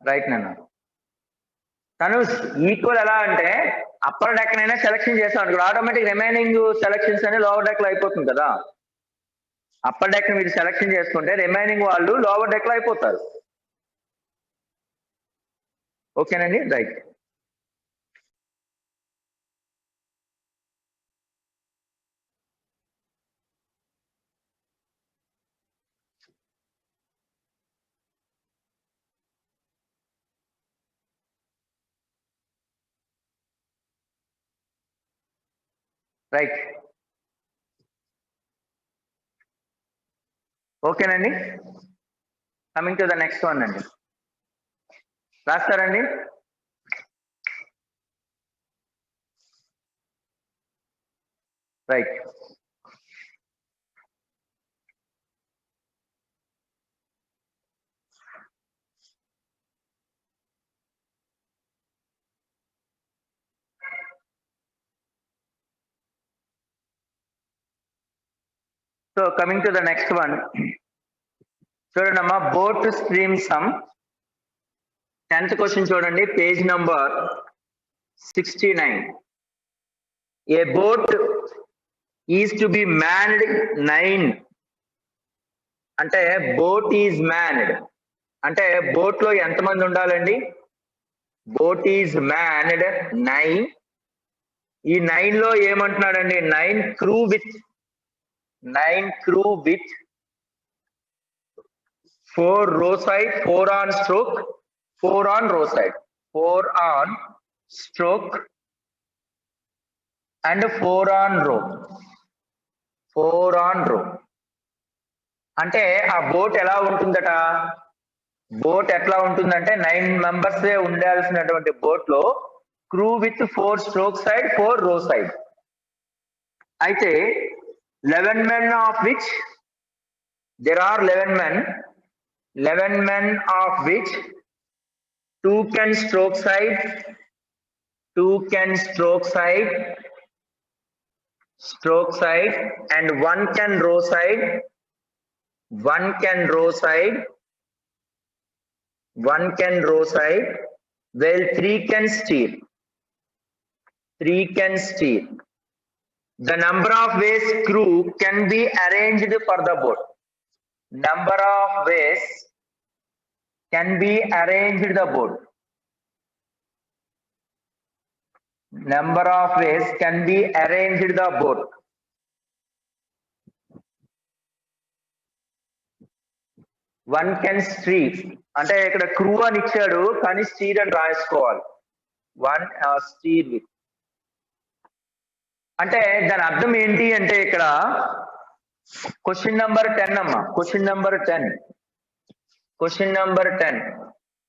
రైట్ నాన్న. తను ఈక్వల్ ఎలా అంటే అప్పర్ డెక్ నైనా సెలక్షన్ చేస్తాం ఇక్కడ ఆటోమేటిక్ రిమైనింగ్ సెలక్షన్స్ అని లోవర్ డెక్ లో అయిపోతుంది కదా. అప్పర్ డెక్ మీరు సెలక్షన్ చేసుకుంటే రిమైనింగ్ వాళ్ళు లోవర్ డెక్ లో అయిపోతారు. ఓకేనండి? రైట్. రైట్. ఓకేనండి. Coming to the next one అండి. రాస్తారండి? Right. So coming to the next one, చూడండమ్మా, boat stream sum 10th question చూడండి, page number 69. A boat is to be manned 9. అంటే బోట్ ఈజ్ మ్యాన్డ్ అంటే బోట్ లో ఎంతమంది ఉండాలండి? Boat is manned 9. ఈ 9 లో ఏమంటున్నాడండి? 9 crew with 4 row side, 4 on stroke, 4 on row side, 4 on stroke and 4 on row, 4 on row. అంటే ఆ బోట్ ఎలా ఉంటుందట? బోట్ ఎట్లా ఉంటుందంటే 9 మెంబర్స్ ఉండాల్సినటువంటి బోట్ లో క్రూ విత్ 4 స్ట్రోక్ సైడ్, 4 రో సైడ్. అయితే 11 men of which there are 11 men of which 2 can stroke side, 2 can stroke side and 1 can row side, 1 can row side, 1 can row side, while 3 can steer. 3 can steer. The number of ways crew can be arranged for the boat. Number of ways can be arranged the boat. Number of ways can be arranged the boat. One can steer. అంటే ఇక్కడ crew అని ఇచ్చాడు కానీ stir అని రాసుకోవాలి. One stir with అంటే దాని అర్థం ఏంటి అంటే ఇక్కడ క్వశ్చన్ నెంబర్ 10 అమ్మా. Question number 10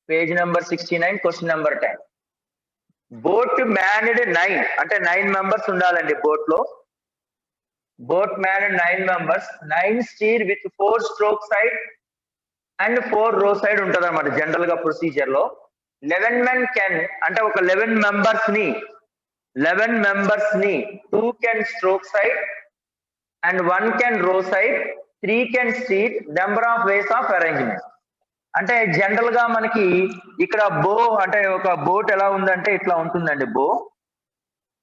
page number 69 question number 10. Boat manned 9 అంటే 9 మెంబర్స్ ఉండాలండి బోట్ లో. Boat manned 9 members, 9 stir with 4 stroke side and 4 రో సైడ్ ఉంటుంది అనమాట జనరల్ గా ప్రొసీజర్ లో. 11 men కెన్ అంటే ఒక 11 మెంబర్స్ ని 2 can stroke side and 1 can row side, 3 can steer. Number of ways of arrangement అంటే జనరల్ గా మనకి ఇక్కడ బో అంటే ఒక బోట్ ఎలా ఉందంటే ఇట్లా ఉంటుందండి బో.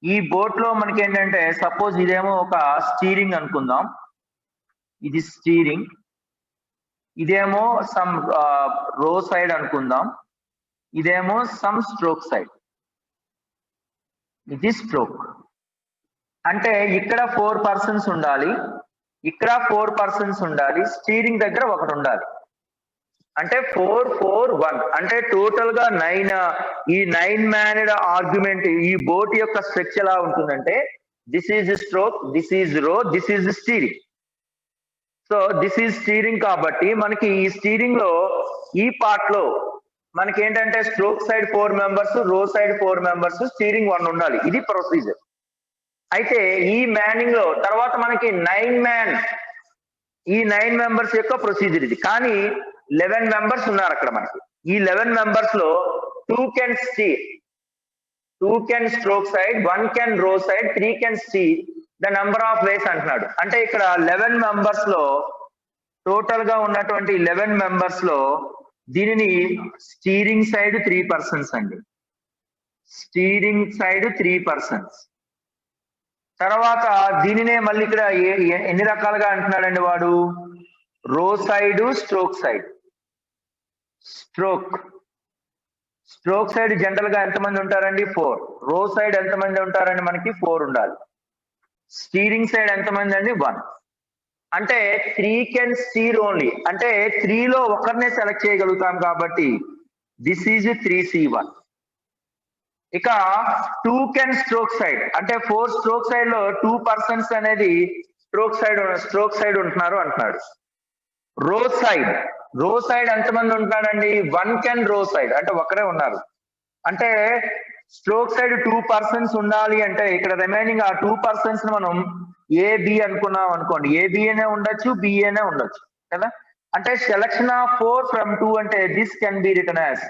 ఈ బోట్ లో మనకి ఏంటంటే సపోజ్ ఇదేమో ఒక స్టీరింగ్ అనుకుందాం, ఇది స్టీరింగ్. ఇదేమో సమ్ రో సైడ్ అనుకుందాం, ఇదేమో సమ్ స్ట్రోక్ సైడ్, ఇది స్ట్రోక్. అంటే ఇక్కడ 4 persons ఉండాలి, ఇక్కడ 4 persons ఉండాలి, స్టీరింగ్ దగ్గర ఒకటి ఉండాలి. అంటే 4 4 1 అంటే టోటల్ గా 9. ఈ 9 మ్యాన్డ్ ఆర్గ్యుమెంట్ ఈ బోట్ యొక్క స్ట్రక్చర్ ఎలా ఉంటుందంటే this is stroke, this is row, this is steering. So this is steering కాబట్టి మనకి ఈ స్టీరింగ్ లో ఈ పార్ట్ లో మనకి ఏంటంటే స్ట్రోక్ సైడ్ 4 మెంబర్స్, రో సైడ్ 4 మెంబర్స్, స్టీరింగ్ 1 ఉండాలి. ఇది ప్రొసీజర్. అయితే ఈ మ్యానింగ్ లో తర్వాత మనకి 9 మెంబర్స్ యొక్క ప్రొసీజర్ ఇది. కానీ 11 మెంబర్స్ ఉన్నారు అక్కడ మనకి. ఈ 11 మెంబర్స్ లో 2 can steer, 2 can stroke side, 1 can row side, 3 can steer. The number of ways అంటున్నాడు. అంటే ఇక్కడ 11 మెంబర్స్ లో టోటల్ గా ఉన్నటువంటి 11 మెంబర్స్ లో దీనిని స్టీరింగ్ సైడ్ 3 persons అండి, స్టీరింగ్ సైడ్ 3 persons. తర్వాత దీనినే మళ్ళీ ఇక్కడ ఎన్ని రకాలుగా అంటున్నాడండి వాడు? రో side, stroke side. Stroke side general గా ఎంతమంది ఉంటారండి? 4. రో సైడ్ ఎంతమంది ఉంటారండి? మనకి 4 ఉండాలి. స్టీరింగ్ సైడ్ ఎంతమంది అండి? 1. అంటే 3 కెన్ స్టీర్ ఓన్లీ. అంటే 3 లో ఒకరినే సెలెక్ట్ చేయగలుగుతాం కాబట్టి దిస్ ఈజ్ 3C1. ఇక 2 కెన్ స్ట్రోక్ సైడ్ అంటే 4 స్ట్రోక్ సైడ్ లో 2 persons అనేది స్ట్రోక్ సైడ్ ఉంటున్నారు అంటున్నాడు. రో సైడ్ ఎంతమంది ఉంటున్నాడండి? 1 కెన్ రో సైడ్ అంటే ఒకరే ఉన్నారు. అంటే స్ట్రోక్ సైడ్ 2 persons ఉండాలి అంటే ఇక్కడ రిమైనింగ్ ఆ 2 persons ని మనం ఏబి అనుకున్నాం అనుకోండి, ఏబిఏనే ఉండొచ్చు, బిఏనే ఉండొచ్చు కదా. అంటే సెలక్షన్ ఆఫ్ 4 from 2 అంటే this can be written as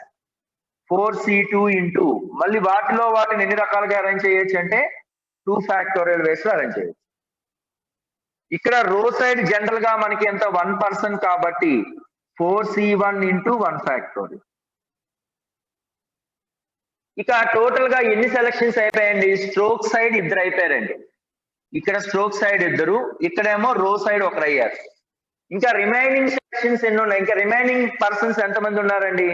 4C2 into మళ్ళీ వాటిని ఎన్ని రకాలుగా అరేంజ్ చేయొచ్చు అంటే 2 factorial వేస్ లో అరేంజ్ చేయొచ్చు. ఇక్కడ రో సైడ్ జనరల్ గా మనకి ఎంత 1 person కాబట్టి 4C1 ఇంటూ 1 factorial. ఇక టోటల్ గా ఎన్ని సెలక్షన్స్ అయిపోయాయండి? స్ట్రోక్ సైడ్ ఇద్దరు అయిపోయారండి. ఇక్కడ స్ట్రోక్ సైడ్ ఇద్దరు, ఇక్కడేమో రో సైడ్ ఒకరు అయ్యారు. ఇంకా రిమైనింగ్ సెలక్షన్స్ ఎన్ని ఉన్నాయి? ఇంకా రిమైనింగ్ పర్సన్స్ ఎంతమంది ఉన్నారండి?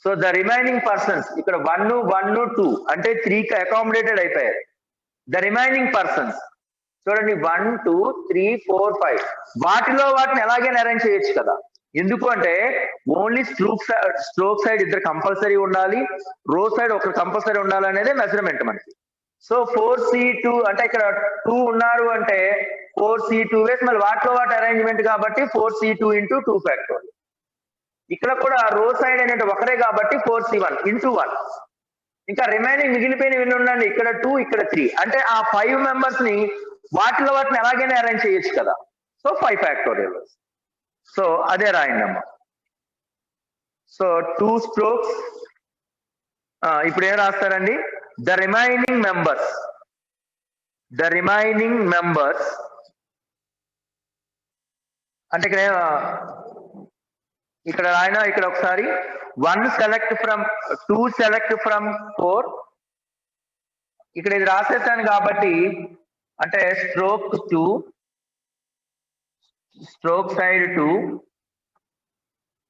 సో ద రిమైనింగ్ పర్సన్స్ ఇక్కడ 1, 1, 2 అంటే 3 అకామిడేటెడ్ అయిపోయారు. ద రిమైనింగ్ పర్సన్స్ చూడండి 1, 2, 3, 4, 5 వాటిని ఎలాగైనా అరేంజ్ చేయొచ్చు కదా. ఎందుకు అంటే ఓన్లీ స్ట్రోక్ సైడ్ ఇద్దరు కంపల్సరీ ఉండాలి, రో సైడ్ ఒకరు కంపల్సరీ ఉండాలి అనేది మెజర్మెంట్ మనకి. సో 4C2 అంటే ఇక్కడ 2 ఉన్నారు అంటే 4C2 వేసి మళ్ళీ వాటిలో అరేంజ్మెంట్ కాబట్టి 4C2 into 2 ఫ్యాక్టోరియల్. ఇక్కడ కూడా రో సైడ్ అనేది ఒకరే కాబట్టి 4C1 into 1. ఇంకా రిమైనింగ్ మిగిలిపోయిన ఎన్ని ఉండండి? ఇక్కడ 2, ఇక్కడ 3 అంటే ఆ 5 మెంబర్స్ ని వాటిని ఎలాగైనా అరేంజ్ చేయొచ్చు కదా. So 5 factorial. సో అదే రాయండి అమ్మా. So 2 strokes. ఇప్పుడు ఏం రాస్తారండి? ద రిమైనింగ్ మెంబర్స్ అంటే ఇక్కడ ఆయన ఇక్కడ ఒకసారి 2 సెలెక్ట్ ఫ్రమ్ 4. ఇక్కడ ఇది రాసేసాను కాబట్టి అంటే స్ట్రోక్ సైడ్ 2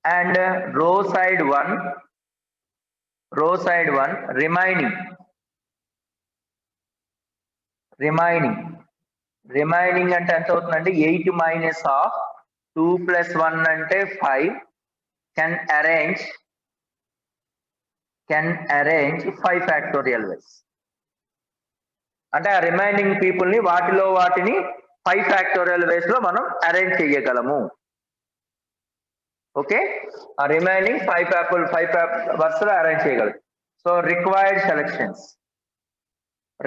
అండ్ రో సైడ్ 1 రిమైనింగ్ అంటే ఎంత అవుతుందండి? 8 minus of 2 plus 1 అంటే 5 can arrange 5 factorial ways. అంటే ఆ రిమైనింగ్ పీపుల్ ని వాటిని 5 ఫ్యాక్టోరియల్ వేస్ లో మనం అరేంజ్ చేయగలము. ఓకే, ఆ రిమైనింగ్ 5 వర్స్ లో అరేంజ్ చేయగలము. So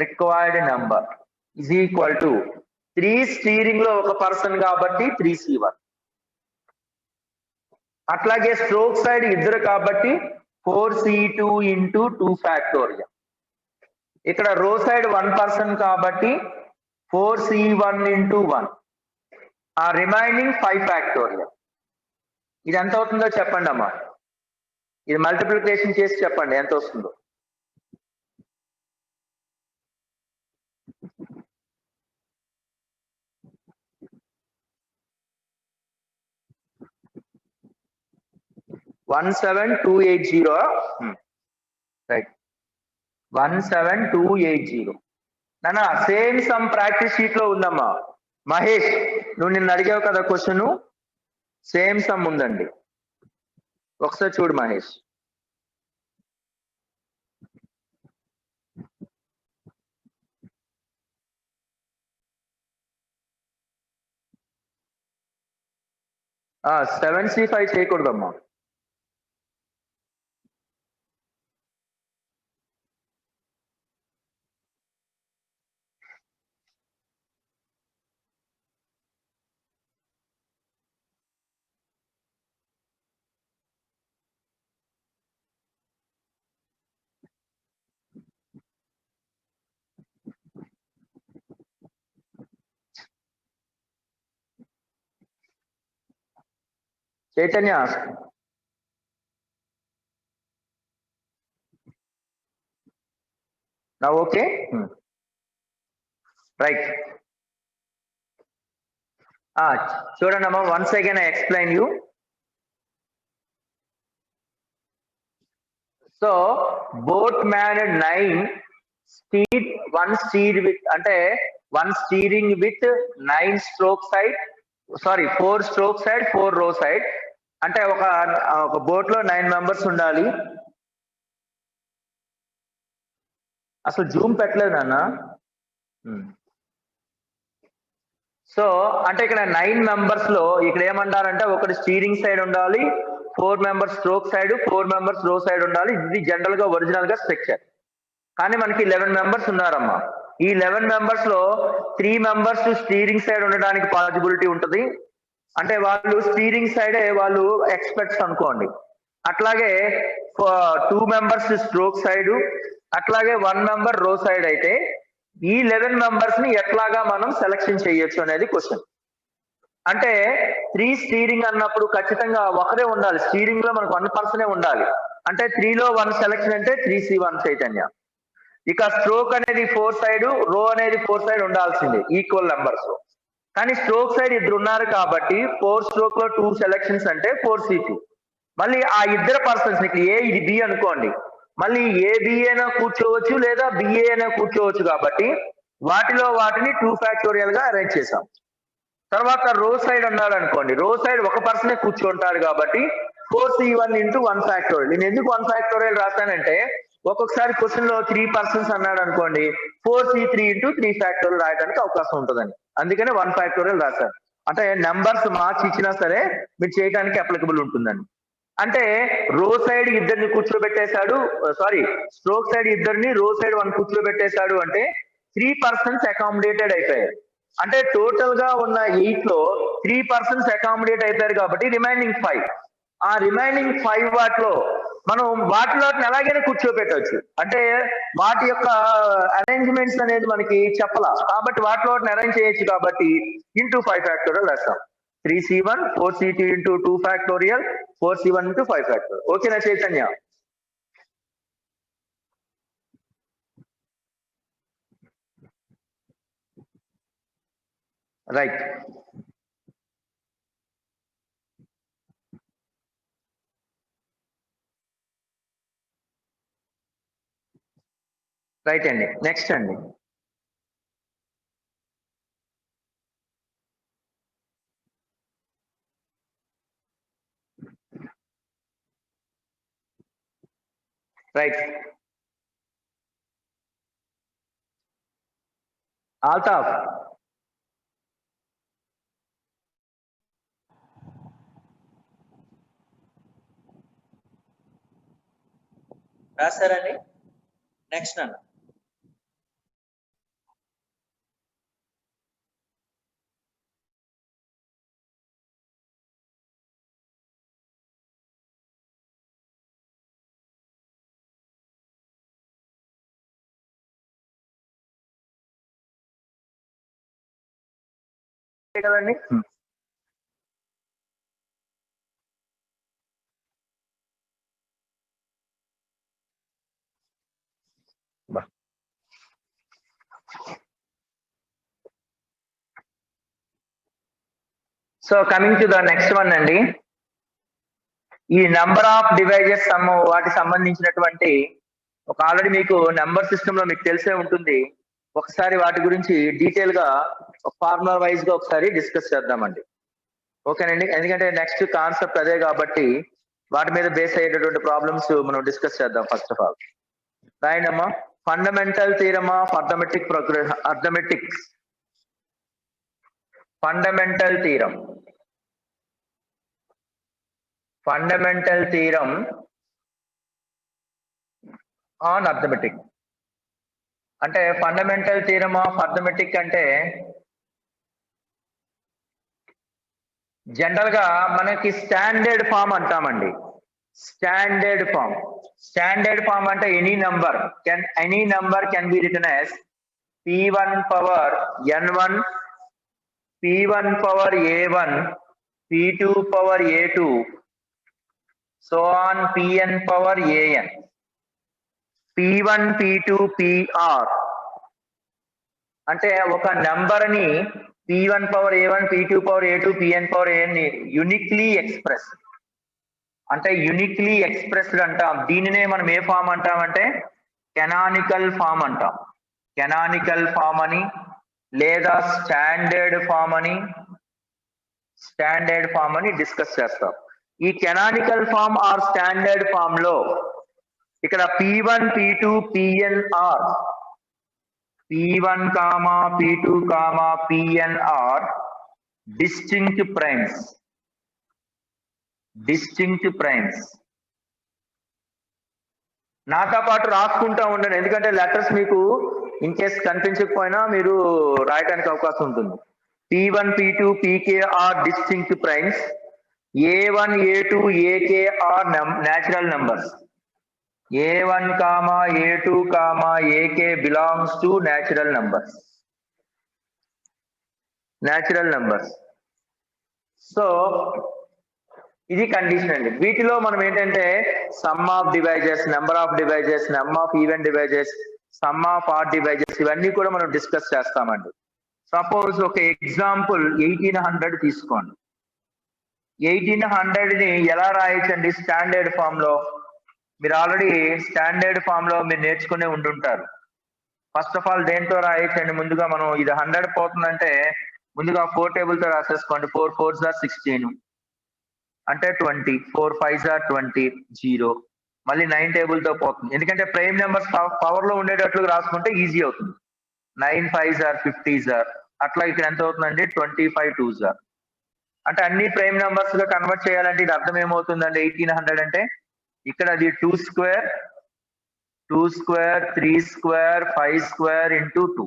required number is equal to 3 steering లో ఒక పర్సన్ కాబట్టి 3C1. అట్లాగే స్ట్రోక్ సైడ్ ఇద్దరు కాబట్టి 4C2 into 2 ఫ్యాక్టోరియల్. ఇక్కడ రో సైడ్ 1 పర్సన్ కాబట్టి 4C1 into 1. ఆ రిమైనింగ్ 5 ఫ్యాక్టోరియల్. ఇది ఎంత అవుతుందో చెప్పండి అమ్మా. ఇది మల్టిప్లికేషన్ చేసి చెప్పండి ఎంత వస్తుందో. One 17280 right 17280. నానా సేమ్ సమ్ ప్రాక్టీస్ షీట్ లో ఉందమ్మా. మహేష్ నువ్వు నిన్ను అడిగావు కదా క్వశ్చన్, సేమ్ సమ్ ఉందండి, ఒకసారి చూడు మహేష్. ఆ 7C5 చేయకూడదమ్మా. చైతన్య నా ఓకే రైట్. చూడండి అమ్మా, once again I explain you. So boat man 9 stir 1 stir with అంటే 1 steering with 9 stroke side 4 stroke side 4 రో సైడ్. అంటే ఒక బోట్ లో 9 మెంబర్స్ ఉండాలి. అసలు జూమ్ పెట్టలేదు నాన్న. సో అంటే ఇక్కడ 9 మెంబర్స్ లో ఇక్కడ ఏమంటారంటే ఒకటి స్టీరింగ్ సైడ్ ఉండాలి, 4 మెంబర్స్ స్ట్రోక్ సైడ్, 4 మెంబర్స్ రో సైడ్ ఉండాలి. ఇది జనరల్ గా ఒరిజినల్ గా స్ట్రక్చర్. కానీ మనకి 11 మెంబర్స్ ఉన్నారమ్మా. ఈ 11 మెంబర్స్ లో 3 మెంబర్స్ స్టీరింగ్ సైడ్ ఉండడానికి పాసిబిలిటీ ఉంటుంది. అంటే వాళ్ళు స్టీరింగ్ సైడే వాళ్ళు ఎక్స్పర్ట్స్ అనుకోండి. అట్లాగే 2 మెంబర్స్ స్ట్రోక్ సైడ్, అట్లాగే 1 మెంబర్ రో సైడ్ అయితే ఈ 11 మెంబర్స్ ని ఎట్లాగా మనం సెలక్షన్ చేయొచ్చు అనేది క్వశ్చన్. అంటే 3 స్టీరింగ్ అన్నప్పుడు ఖచ్చితంగా ఒకరే ఉండాలి. స్టీరింగ్ లో మనకు 1 పర్సనే ఉండాలి. అంటే 3 లో 1 సెలెక్షన్ అంటే 3C1 చైతన్య. ఇక స్ట్రోక్ అనేది 4 సైడ్, రో అనేది 4 సైడ్ ఉండాల్సిందే ఈక్వల్ నెంబర్స్. కానీ స్ట్రోక్ సైడ్ ఇద్దరు ఉన్నారు కాబట్టి 4 స్ట్రోక్ లో 2 సెలెక్షన్స్ అంటే 4C2. మళ్ళీ ఆ ఇద్దరు పర్సన్స్ ఇక్కడ ఏ ఇది బి అనుకోండి, మళ్ళీ ఏ బి అయినా కూర్చోవచ్చు లేదా బిఏ అయినా కూర్చోవచ్చు కాబట్టి వాటిని 2 ఫ్యాక్టోరియల్ గా అరేంజ్ చేసాం. తర్వాత రో సైడ్ ఉన్నాడు అనుకోండి, రో సైడ్ ఒక పర్సనే కూర్చుంటాడు కాబట్టి 4C1 ఇంటూ 1 ఫ్యాక్టోరియల్. నేను ఎందుకు 1 ఫ్యాక్టోరియల్ రాశానంటే ఒక్కొక్కసారి క్వశ్చన్ లో 3 పర్సన్స్ అన్నాడు అనుకోండి, 4C3 ఇంటూ 3 ఫ్యాక్టోరియల్ రాయడానికి అవకాశం ఉంటుందని, అందుకనే 1 ఫ్యాక్టోరియల్ రాశాను. అంటే నెంబర్స్ మార్చి ఇచ్చినా సరే మీరు చేయడానికి అప్లికబుల్ ఉంటుందని. అంటే రో సైడ్ ఇద్దరిని కూర్చోబెట్టేశాడు, సారీ స్ట్రోక్ సైడ్ ఇద్దరిని, రో సైడ్ 1 కూర్చోబెట్టేశాడు అంటే 3 పర్సన్స్ అకామిడేటెడ్ అయిపోయారు. అంటే టోటల్ గా ఉన్న 8 లో 3 పర్సన్స్ అకామిడేట్ అయిపోయారు కాబట్టి రిమైనింగ్ 5. ఆ రిమైనింగ్ 5 వాటిలో మనం వాటిలో ఎలాగైనా కూర్చోబెట్టవచ్చు. అంటే వాటి యొక్క అరేంజ్మెంట్స్ అనేది మనకి చెప్పలా కాబట్టి వాటిలో అరేంజ్ చేయొచ్చు కాబట్టి ఇంటూ 5 ఫ్యాక్టోరియల్ వేస్తాం. 3C1 4C2 into 2 factorial 4C1 into 5 factorial. ఓకేనా చైతన్య? రైట్. రైట్ అండి. నెక్స్ట్ అండి. రైట్. ఆల్తాఫ్ రాశారండి. నెక్స్ట్ అన్న. కదండి. So coming to the next one అండి. ఈ నెంబర్ ఆఫ్ డివైజెస్ సమ్ వాటికి సంబంధించినటువంటి ఒక ఆల్రెడీ మీకు నెంబర్ సిస్టమ్ లో మీకు తెలిసే ఉంటుంది. ఒకసారి వాటి గురించి డీటెయిల్ గా ఫార్ములా వైజ్ గా ఒకసారి డిస్కస్ చేద్దామండి. ఓకేనండి, ఎందుకంటే నెక్స్ట్ కాన్సెప్ట్ అదే కాబట్టి వాటి మీద బేస్ అయ్యేటటువంటి ప్రాబ్లమ్స్ మనం డిస్కస్ చేద్దాం. ఫస్ట్ ఆఫ్ ఆల్ రాయనమ్మా, fundamental theorem of arithmetic progression, arithmetics fundamental theorem on arithmetic. అంటే ఫండమెంటల్ థీరమ్ ఆఫ్ అర్థమెటిక్ అంటే జనరల్ గా మనకి స్టాండర్డ్ ఫామ్ అంటామండి. స్టాండర్డ్ ఫామ్ అంటే any number can be written as p1 power n1, p1 power a1, p2 power a2, so on pn power an. p1 p2 pr అంటే ఒక number ని p1 power a1, p2 power a2, pn power an ని uniquely express అంటే uniquely expressed అంటాం. దీనినే మనం ఏ form అంటామంటే కెనానికల్ ఫామ్ అంటాం. కెనానికల్ ఫామ్ అని లేదా స్టాండర్డ్ ఫామ్ అని డిస్కస్ చేస్తాం. ఈ canonical form or standard form లో ఇక్కడ p1 p2 pn are p1 p2 pn are distinct primes. నాతో పాటు రాసుకుంటా ఉండండి, ఎందుకంటే లెటర్స్ మీకు ఇన్ కేస్ కనిపించకపోయినా మీరు రాయడానికి అవకాశం ఉంటుంది. p1 p2 pk are distinct primes. a1 a2 ak are natural numbers. a1 a2 ak belongs to natural numbers. So ఇది కండిషన్ అండి. వీటిలో మనం ఏంటంటే sum of divisors, number of divisors, నెమ్ of even divisors, sum of odd divisors ఇవన్నీ కూడా మనం discuss చేస్తామండి. సపోజ్ ఒక ఎగ్జాంపుల్ 1800 తీసుకోండి. 1800 ని ఎలా రాయొచ్చండి స్టాండర్డ్ ఫామ్ లో? మీరు ఆల్రెడీ స్టాండర్డ్ ఫామ్ లో మీరు నేర్చుకునే ఉంటుంటారు. ఫస్ట్ ఆఫ్ ఆల్ దేంతో రాయొచ్చండి? ముందుగా మనం ఇది 100 పోతుందంటే ముందుగా 4 టేబుల్ తో రాసేసుకోండి. 4 4s are 16 అంటే 20, 4 5s are 20, 0. మళ్ళీ 9 టేబుల్ తో పోతుంది, ఎందుకంటే ప్రైమ్ నెంబర్స్ పవర్ లో ఉండేటట్లు రాసుకుంటే ఈజీ అవుతుంది. 9 5s are 50s are అట్లా ఇక్కడ ఎంత అవుతుందండి? 25 2s are అంటే అన్ని ప్రైమ్ నెంబర్స్ గా కన్వర్ట్ చేయాలంటే ఇది అర్థం ఏమవుతుందండి? 1800 అంటే ఇక్కడ అది 2 square 3 square 5 square into 2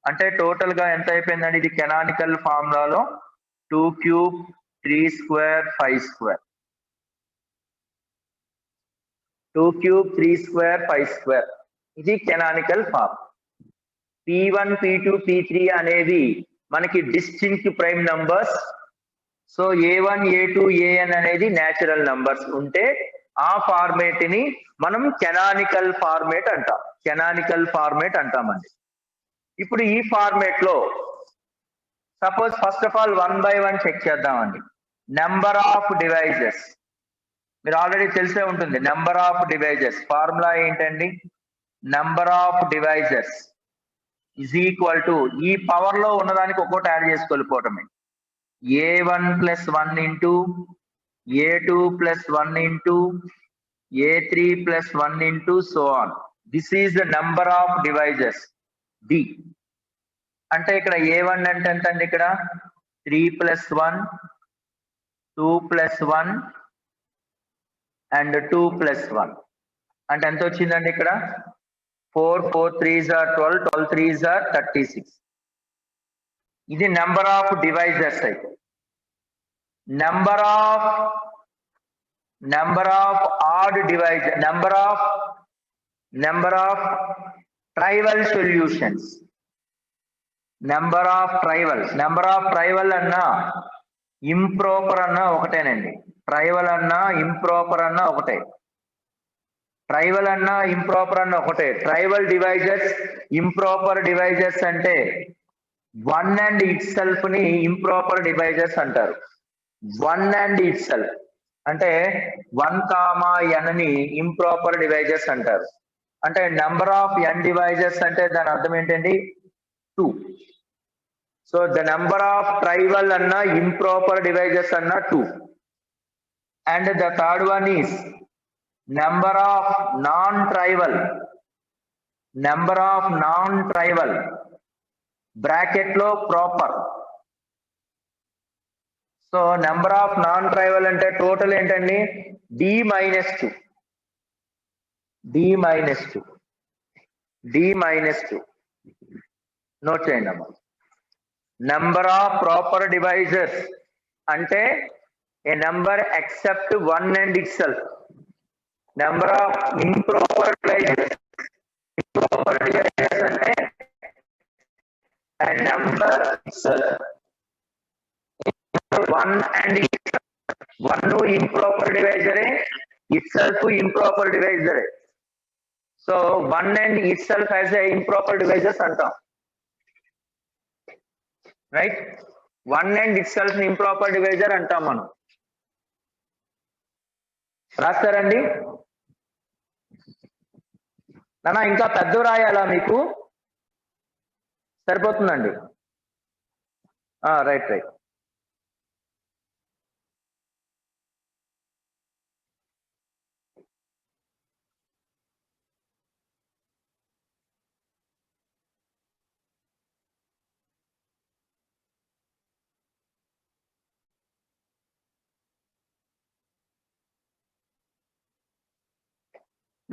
అంటే టోటల్ గా ఎంత అయిపోయిందండి? ఇది canonical ఫార్ములాలో 2 cube 3 square 5 square 2 cube 3 square 5 square ఇది canonical form. P1 P2 P3 అనేవి మనకి distinct prime numbers. So A1 A2 AN అనేది నేచురల్ నంబర్స్ ఉంటే ఆ ఫార్మేట్ ని మనం కెనానికల్ ఫార్మేట్ అంటాం. కెనానికల్ ఫార్మేట్ అంటామండి. ఇప్పుడు ఈ ఫార్మేట్ లో suppose first of all 1 by 1 check చేద్దామండి. నెంబర్ ఆఫ్ డివైజెస్ మీరు ఆల్రెడీ తెలిసే ఉంటుంది. నెంబర్ ఆఫ్ డివైజెస్ ఫార్ములా ఏంటండి? Number of divisors is equal to ఈ పవర్ లో ఉన్నదానికి ఒక్కోటి add చేసుకోలిపోవటమే. A1 plus 1 into A2 plus 1 into A3 plus 1 into so on. This is the number of divisors D. అంటే ఇక్కడ A1 అంటే ఎంత అండి? ఇక్కడ 3 plus 1 2 plus 1 and 2 plus 1 అంటే ఎంత వచ్చిందండి? ఇక్కడ 4 4 3s are 12 12 3s are 36. ఇది నెంబర్ ఆఫ్ డివైజర్స్ అయితే. Number of add divisor, number of tribal solutions, number of trivial అన్నా ఇంప్రాపర్ అన్నా ఒకటేనండి. ట్రైవల్ అన్నా ఇంప్రాపర్ అన్నా ఒకటే. ట్రైవల్ డివైజర్స్ ఇంప్రాపర్ డివైజర్స్ అంటే 1 and itself ని ఇంప్రాపర్ డివైజర్స్ అంటారు. 1 and itself అంటే 1, n ని ఇంప్రాపర్ డివైజర్స్ అంటారు. అంటే నెంబర్ ఆఫ్ n డివైజర్స్ అంటే దాని అర్థం ఏంటండి? 2. So the number of trivial అన్నా ఇంప్రాపర్ డివైజర్స్ అన్నా 2. And the third one is number of non trivial bracket లో proper. So number of non trivial అంటే టోటల్ ఏంటండి? D minus 2 నోట్ చేయండి అమ్మా. నెంబర్ ఆఫ్ ప్రాపర్ డివైజర్స్ అంటే a number except 1 and itself. Number of improper divisors అంటే a number itself 1 and 1 improper divisor, itself improper divisor. So 1 and itself has a improper divisors antam, right? 1 and itself improper divisor antam manam. రాస్తారండి నాన్న? ఇంకా పెద్ద రాయాలా మీకు? సరిపోతుందండి. Right.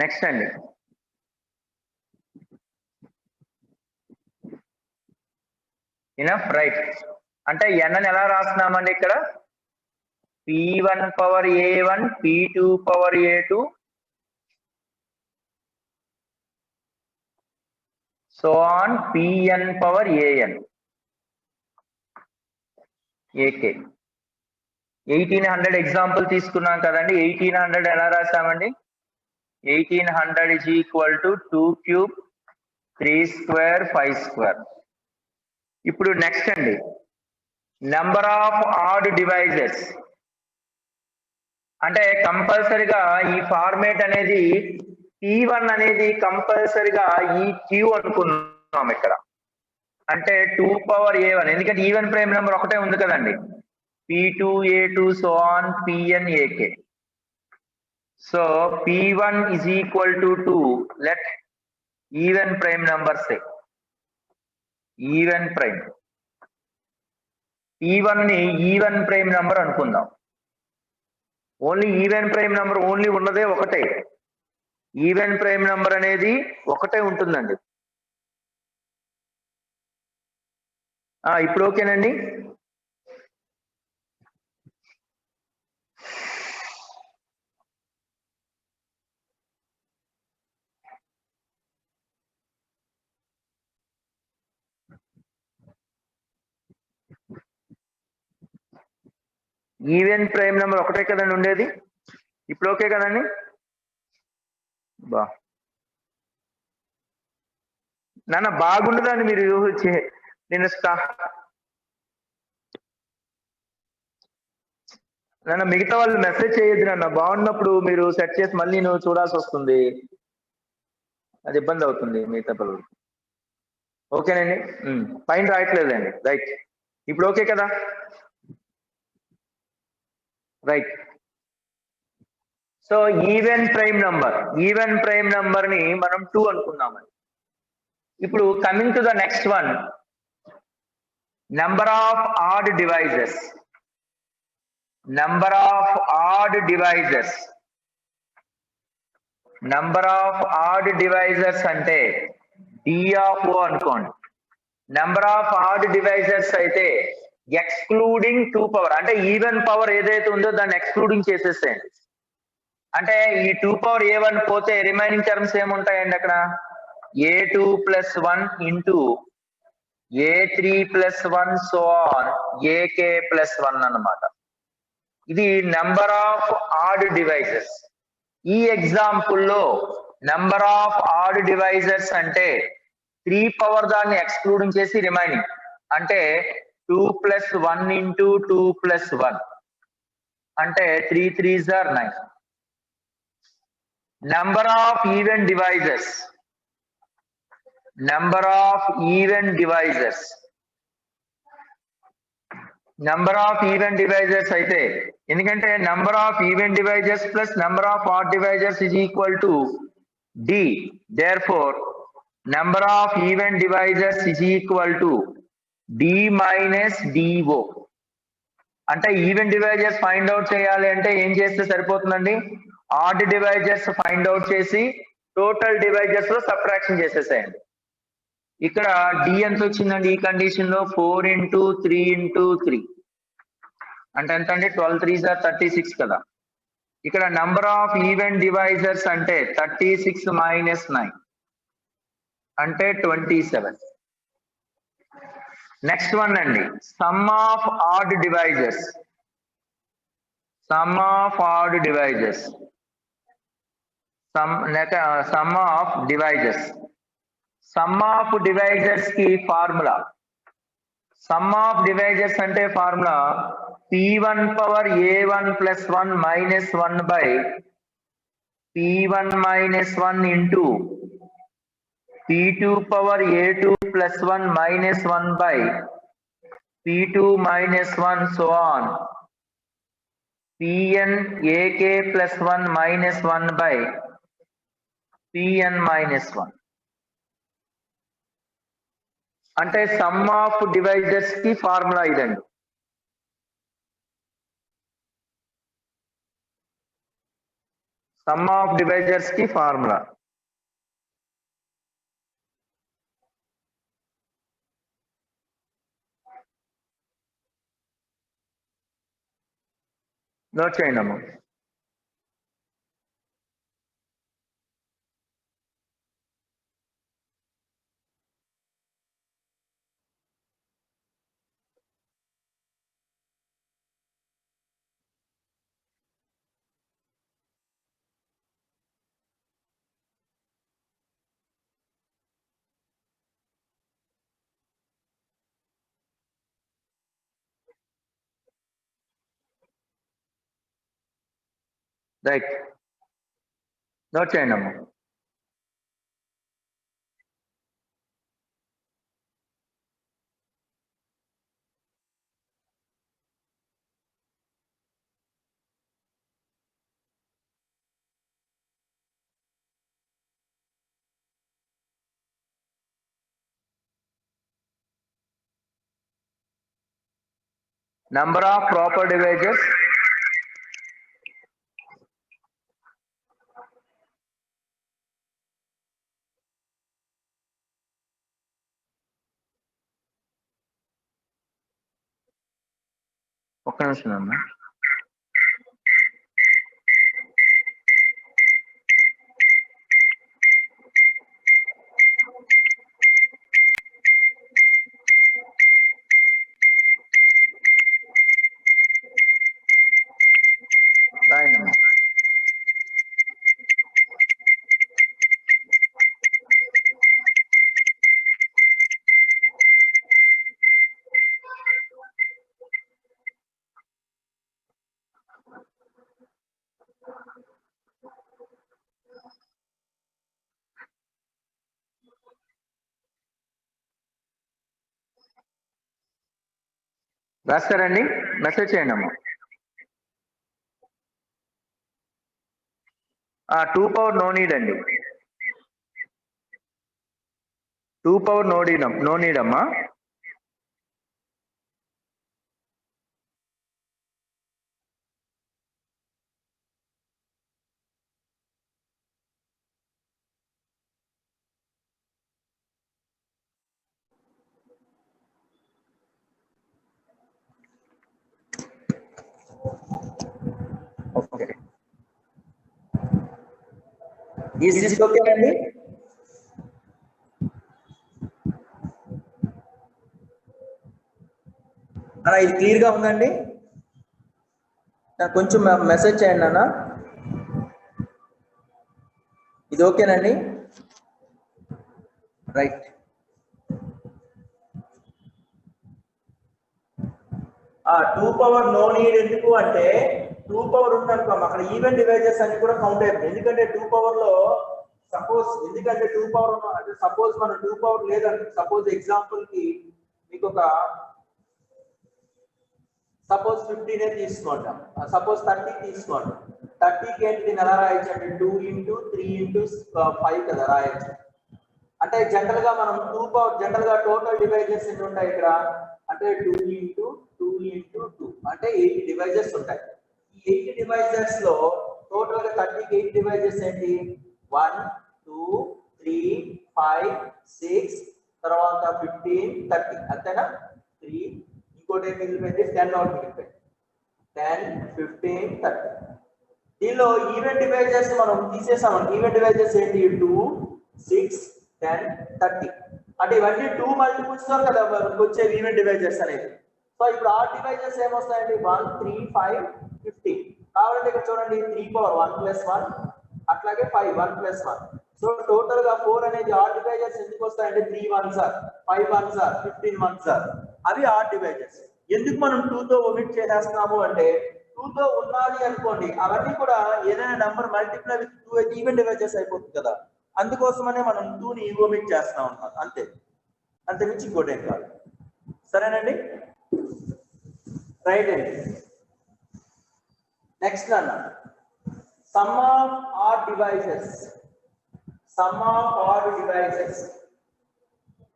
Next అండి, enough right అంటే n అని ఎలా రాస్తున్నామండి? ఇక్కడ P1 power A1 P2 power A2 so on Pn power An AK. 1800 example తీసుకున్నాం కదండి. 1800 ఎలా రాసామండి? 1800 is equal to 2 cube 3 square 5 square. ఇప్పుడు నెక్స్ట్ అండి, నెంబర్ ఆఫ్ ఆడ్ డివైజెస్. అంటే కంపల్సరిగా ఈ ఫార్మేట్ అనేది P1 అనేది కంపల్సరిగా ఈ Q అనుకున్నాం ఇక్కడ. అంటే 2 power A1, ఎందుకంటే ఈవెన్ ప్రైమ్ నెంబర్ ఒకటే ఉంది కదండి. P2 A2 so on Pn AK. So P1 is equal to 2. Let even prime number say. Even prime. P1 ని ఈవెన్ ప్రైమ్ నెంబర్ అనుకుందాం. Only even prime number only ఉన్నదే ఒకటే. Even prime number అనేది ఒకటే ఉంటుందండి. ఇప్పుడు ఓకేనండి. ఈవెన్ ప్రైమ్ నెంబర్ ఒకటే కదండి ఉండేది. ఇప్పుడు ఓకే కదండి. నాన్న బాగుండదండి మీరు నేను నాన్న మిగతా వాళ్ళు మెసేజ్ చేయొద్దు నాన్న. బాగున్నప్పుడు మీరు సెట్ చేసి మళ్ళీ నువ్వు చూడాల్సి వస్తుంది, అది ఇబ్బంది అవుతుంది మిగతా పిల్లలు. ఓకేనండి. పైన రాయట్లేదండి. రైట్, ఇప్పుడు ఓకే కదా. Right. So even prime number ని మనం 2 అనుకున్నామండి. ఇప్పుడు coming to the next one, number of odd devices. Number of odd devices అంటే D of O అనుకోండి. నెంబర్ ఆఫ్ ఆడ్ డివైజెస్ అయితే ఎక్స్క్లూడింగ్ 2 power, అంటే ఈవెన్ పవర్ ఏదైతే ఉందో దాన్ని ఎక్స్క్లూడింగ్ చేసేసేయండి. అంటే ఈ 2 power A1 పోతే రిమైనింగ్ టర్మ్స్ ఏముంటాయండి అక్కడ? A2 plus 1 into A3 plus 1 so on AK plus 1 అన్నమాట. ఇది నెంబర్ ఆఫ్ ఆడ్ డివైజెస్. ఈ ఎగ్జాంపుల్ లో నెంబర్ ఆఫ్ ఆడ్ డివైజెస్ అంటే 3 power దాన్ని ఎక్స్క్లూడింగ్ చేసి రిమైనింగ్, అంటే 2 plus 1 into 2 plus 1 అంటే 3 3s are 9. Number of even divisors. Number of even divisors అయితే ఎందుకంటే number of even divisors plus number of odd divisors is equal to D. Therefore number of even divisors is equal to D minus DO. అంటే even divisors find out చేయాలి అంటే ఏం చేస్తే సరిపోతుందండి? Add divisors find out చేసి total divisors లో subtraction చేసేసేయండి. ఇక్కడ డి ఎంత వచ్చిందండి ఈ కండిషన్ లో? 4 into 3 into 3 అంటే ఎంత అండి? 12 3s are 36 కదా. ఇక్కడ నంబర్ ఆఫ్ ఈవెన్ డివైజర్స్ అంటే 36 minus 9 అంటే 27. నెక్స్ట్ వన్ అండి, some of odd devices. Sum of devices కి ఫార్ములా. సమ్ ఆఫ్ డివైజెస్ అంటే formula P1 power A1 plus 1 minus 1 by P1 minus 1 into P2 power A2 plus 1 minus 1 by P2 minus 1 so on Pn AK plus 1 minus 1 by Pn minus 1. అంటే some of divisors కి formula ఇదండి. Some of divisors కి formula note చేయండి అమ్మ. Right, note చేయండి అమ్మా. Number of proper divisors. ఒక్క నిమిషం అమ్మా. రాయండమ్మా. రాస్తారండి, మెసేజ్ చేయండి అమ్మా. 2 power నో నీడ్ అండి. 2 power నో నీడ్ అమ్మా. ఓకే, ఈజ్ దిస్ ఓకే అండి? అలా ఇది క్లియర్ గా ఉందండి? నాకు కొంచెం మెసేజ్ చేయండి అన్న. ఇది ఓకేనండి? Right. Two power no need ఎందుకు అంటే 2 power ఉందనుకో అక్కడ ఈవెన్ డివైజెస్ అన్ని కూడా కౌంట్ అయిపోయింది. ఎందుకంటే 2 power లో సపోజ్ ఎందుకంటే 2 power అంటే సపోజ్ మనం 2 power లేదంటే సపోజ్ ఎగ్జాంపుల్ కి మీకు ఒక సపోజ్ 15 తీసుకుంటాం, సపోజ్ 30 తీసుకుంటాం. 30కి ఏంటి దీన్ని ఎలా రాయొచ్చు అంటే 2 into 3 into 5 కదా రాయొచ్చు. అంటే జనరల్ గా మనం 2 power జనరల్ గా టోటల్ డివైజెస్ ఎన్ని ఉంటాయి ఇక్కడ అంటే 2 into 2 into 2 అంటే 80 డివైజెస్ ఉంటాయి. ఈ 80 డివైజెస్ లో టోటల్ గా 30కి 8 డివైజెస్ ఏంటి 1 2 3 5 6 తర్వాత 15 30 అంతేనా 3 ఇంకోటి మిగిలిపోయింది 10 అవుట్ మిగిలిపోయింది 10 15 30. దీనిలో ఈవెన్ డివైజెస్ మనం తీసేసాం. ఈవెన్ డివైజెస్ ఏంటి 2 6 10 30 అంటే ఇవన్నీ 2 మల్టిపుల్స్ తో కదా వచ్చే ఈవెన్ డివైజెస్ అనేది. సో ఇప్పుడు ఆ డివైజెస్ ఏమొస్తాయండి 1 3 5 15 కాబట్టి ఇక్కడ చూడండి 3 power 1 plus 1 అట్లాగే 5 1 plus 1. సో టోటల్ గా 4 అనేది ఆడ్ డివైజెస్ ఎందుకు వస్తాయంటే 3 1s are 5 1s are 15 1s are అవి ఆడ్ డివైజెస్. ఎందుకు మనం 2 తో ఒమిట్ చేసేస్తున్నాము అంటే 2 తో ఉన్నది అనుకోండి అవన్నీ కూడా ఏదైనా నంబర్ మల్టిప్లై విత్ 2 అయితే ఈవెన్ డివైజెస్ అయిపోతుంది కదా, అందుకోసమనే మనం 2 ని ఒమిట్ చేస్తాం అన్నమాట. అంతే, అంతే మించి ఇంకోటి ఏం కాదు. సరేనండి, రైట్ అండి. నెక్స్ట్ అన్న some of odd devices. Sum of odd devices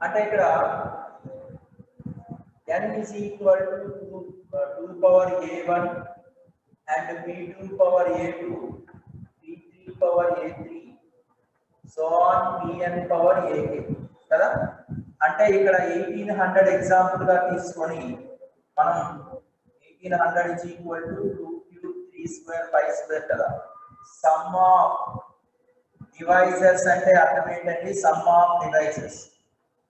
అంటే ఇక్కడ n is equal to 2 power a1 and p2 power a2 p3 power a3 so on pn power ak కదా. అంటే ఇక్కడ 1800 ఎగ్జాంపుల్ గా తీసుకొని మనం 1800 is equal to 2 cube 3 square 5 square కదా. Some of devices అంటే అర్థం ఏంటంటే సమ్ ఆఫ్ డివైజెస్.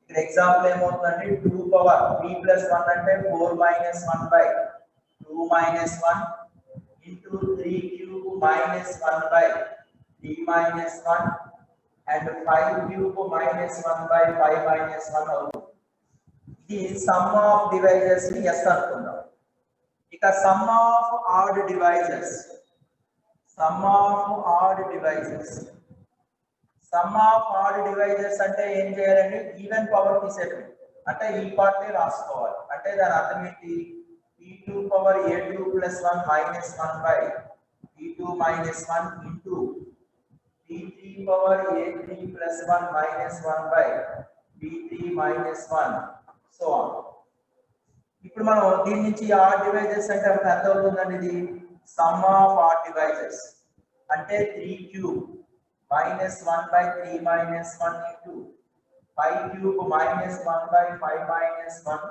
ఇక్కడ ఎగ్జాంపుల్ ఏమవుతుందంటే 2 power 3 plus 1 అంటే 4 minus 1 by 2 minus 1 into 3 cube minus 1 by 3 minus 1 and 5 cube minus 1 by 5 minus 1 అవుతుంది. ఇది సమ్ ఆఫ్ డివైజెస్ ని ఎస్ అనుకుందాం. ఇక some of odd devices. Sum of odd devices. Sum of odd devices అంటే ఏం చేయాలండి? Even power తీసేయడం. అంటే ఈ పార్ట్ రాసుకోవాలి. అంటే దాని అర్థం ఏంటి? p2 power a2 plus 1 minus 1 by p2 minus 1 into p3 power a3 plus 1 minus 1 by p3 minus 1 so on. ఇప్పుడు మనం దీని నుంచి ఆడ్ డివైజెస్ అంటే ఎంత అవుతుందండి? ఇది సమ్ ఆఫ్ ఆడ్ డివైజెస్ అంటే 3 cube minus 1 by 3 minus 1 into 5 cube minus 1 by 5 minus 1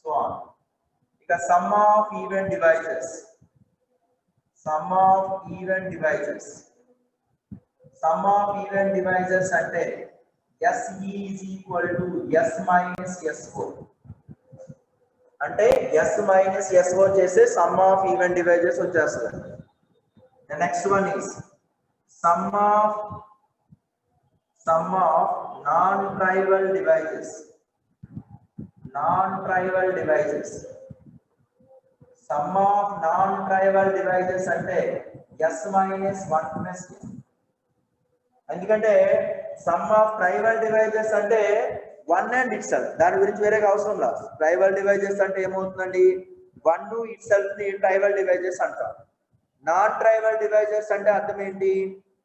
so on. Because sum of even divisors. Sum of even divisors. Sum of even divisors ante SE is equal to S minus S4. Ante S minus S4 chese sum of even divisors vachestadi. The next one is sum of non-trivial divisors. Non-trivial divisors. Sum of non-trivial divisors అంటే s minus 1 plus n. ఎందుకంటే some of tribal devices అంటే one and it self, దాని గురించి వేరేగా అవసరం లేదు. Tribal devices అంటే ఏమవుతుందండి? వన్ ఇట్ సెల్ఫ్ ని ట్రైవల్ డివైజెస్ అంటారు. నాన్ ట్రైవల్ డివైజెస్ అంటే అర్థం ఏంటి?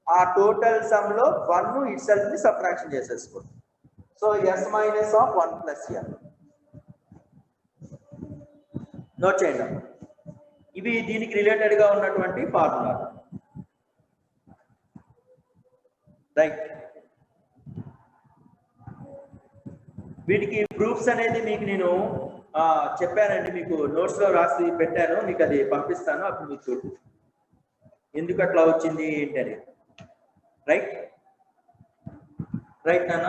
ఆ టోటల్ సమ్ లో 1 ఇట్ సెల్ఫ్ ని సబ్ట్రాక్షన్ చేసేసుకోండి. So s minus of 1 plus n note చేయండి. ఇవి దీనికి రిలేటెడ్ గా ఉన్నటువంటి ఫార్ములా. రైట్, వీటికి ప్రూఫ్స్ అనేది మీకు నేను చెప్పానండి, మీకు నోట్స్ లో రాసి పెట్టాను, మీకు అది పంపిస్తాను. అప్పుడు మీకు చూడండి ఎందుకు అట్లా వచ్చింది ఏంటని. రైట్ రైట్ నాన్న.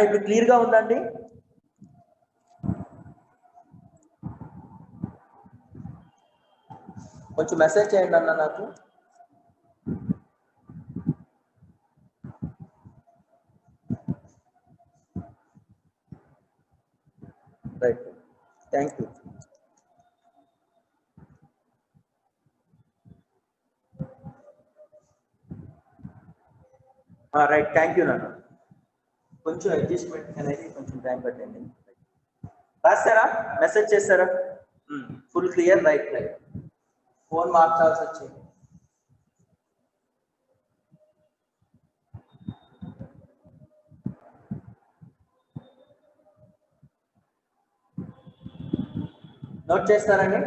ఇప్పుడు క్లియర్ గా ఉందండి? కొంచెం మెసేజ్ చేయండి అన్న నాకు. Right, thank you. Right, thank you నాన్న. కొంచెం అడ్జస్ట్మెంట్ అనేది కొంచెం టైం పట్టింది. రాస్తారా? మెసేజ్ చేస్తారా? Full clear. Right right, phone మార్చాల్సి వచ్చింది. నోట్ చేస్తారండి?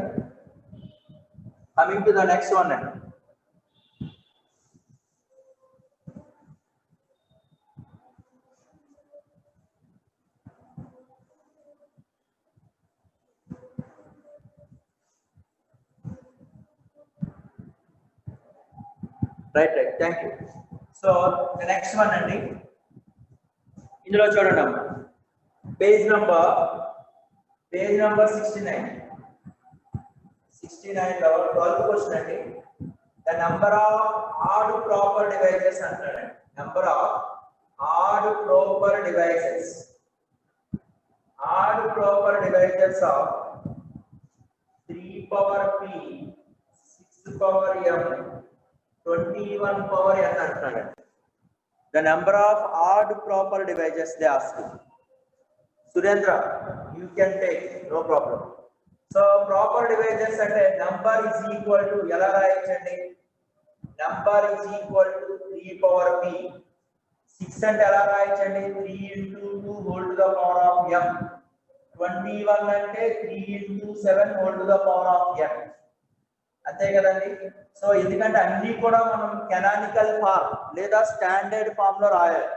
Coming to the next one అండి. Right right, thank you. So the next one అండి, ఇందులో చూడండి అమ్మా, పేజ్ నంబర్ 69 లో 12th క్వశ్చన్ అండి. The number of odd proper devices అంటారండి. Number of odd proper devices. Odd proper devices of 3 power p 6 power m 21 power n అంటున్నాడు. The number of odd proper divisors they ask you. Surendra, you can take, no problem. So proper divisors అంటే number is equal to ఎలా రాయొచ్చండి? Number is equal to 3 power p. 6 అంటే ఎలా రాయొచ్చండి? 3 into 2 whole to the power of m. 21 అంటే 3 into 7 whole to the power of n. అంతే కదండి. So ఎందుకంటే అన్ని కూడా మనం కెనానికల్ ఫార్మ్ లేదా స్టాండర్డ్ ఫార్మ్ లో రాయాలి.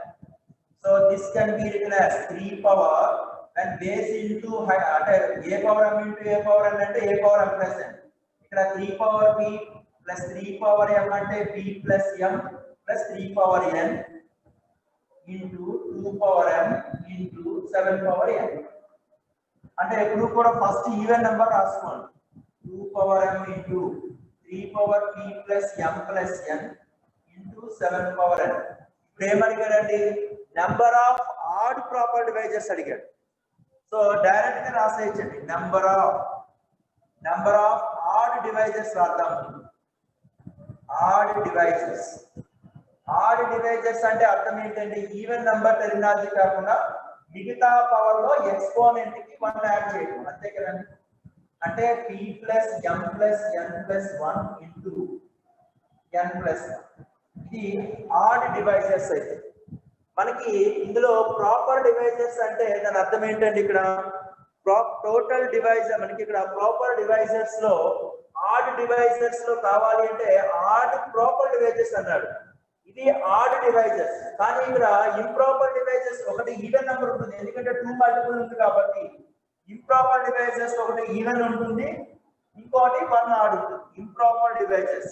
So this can be written as 3 power and base into అంటే a power m into a power n అంటే a power m plus n. ఇక్కడ 3 power p plus 3 power m అంటే p plus m plus 3 power n into 2 power m into 7 power n. అంటే ఎప్పుడు కూడా first even number రాసుకోండి. 2 power m into 3 power p plus m plus n into 7 power n. ఇప్పుడు ఏమడిగాడండి? Number of odd proper divisors అడిగాడు. So direct గా రాసేయచ్చండి. Number of odd devices రాద్దాం. ఆడ్ డివైజెస్ అంటే అర్థం ఏంటంటే ఈవెన్ నంబర్ టెర్మినాలజీ కాకుండా మిగతా పవర్ లో ఎక్స్పోనెంట్ కి 1 యాడ్ చేయడం, అంతే కదండి. అంటే p plus m plus n plus 1 into n plus 1. ఇది ఆడ్ డివైజెస్ అయితే. మనకి ఇందులో ప్రాపర్ డివైజెస్ అంటే దాని అర్థం ఏంటంటే ఇక్కడ టోటల్ డివైజర్ మనకి ఇక్కడ ప్రాపర్ డివైజర్స్ లో ఆడ్ డివైజర్స్ లో కావాలి అంటే ఆడ్ ప్రాపర్ డివైజెస్ అన్నాడు. ఇది ఆడ్ డివైజెస్. కానీ ఇక్కడ ఇంప్రాపర్ డివైజెస్ ఒకటి ఈవెన్ నెంబర్ ఉంటుంది, ఎందుకంటే 2 మల్టిపుల్ ఉంది కాబట్టి. ఇంప్రాపర్ డివైజెస్ ఒకటి ఈవెన్ ఉంటుంది, ఇంకోటి 1 ఆడ్ ఉంటుంది. ఇంప్రాపర్ డివైజెస్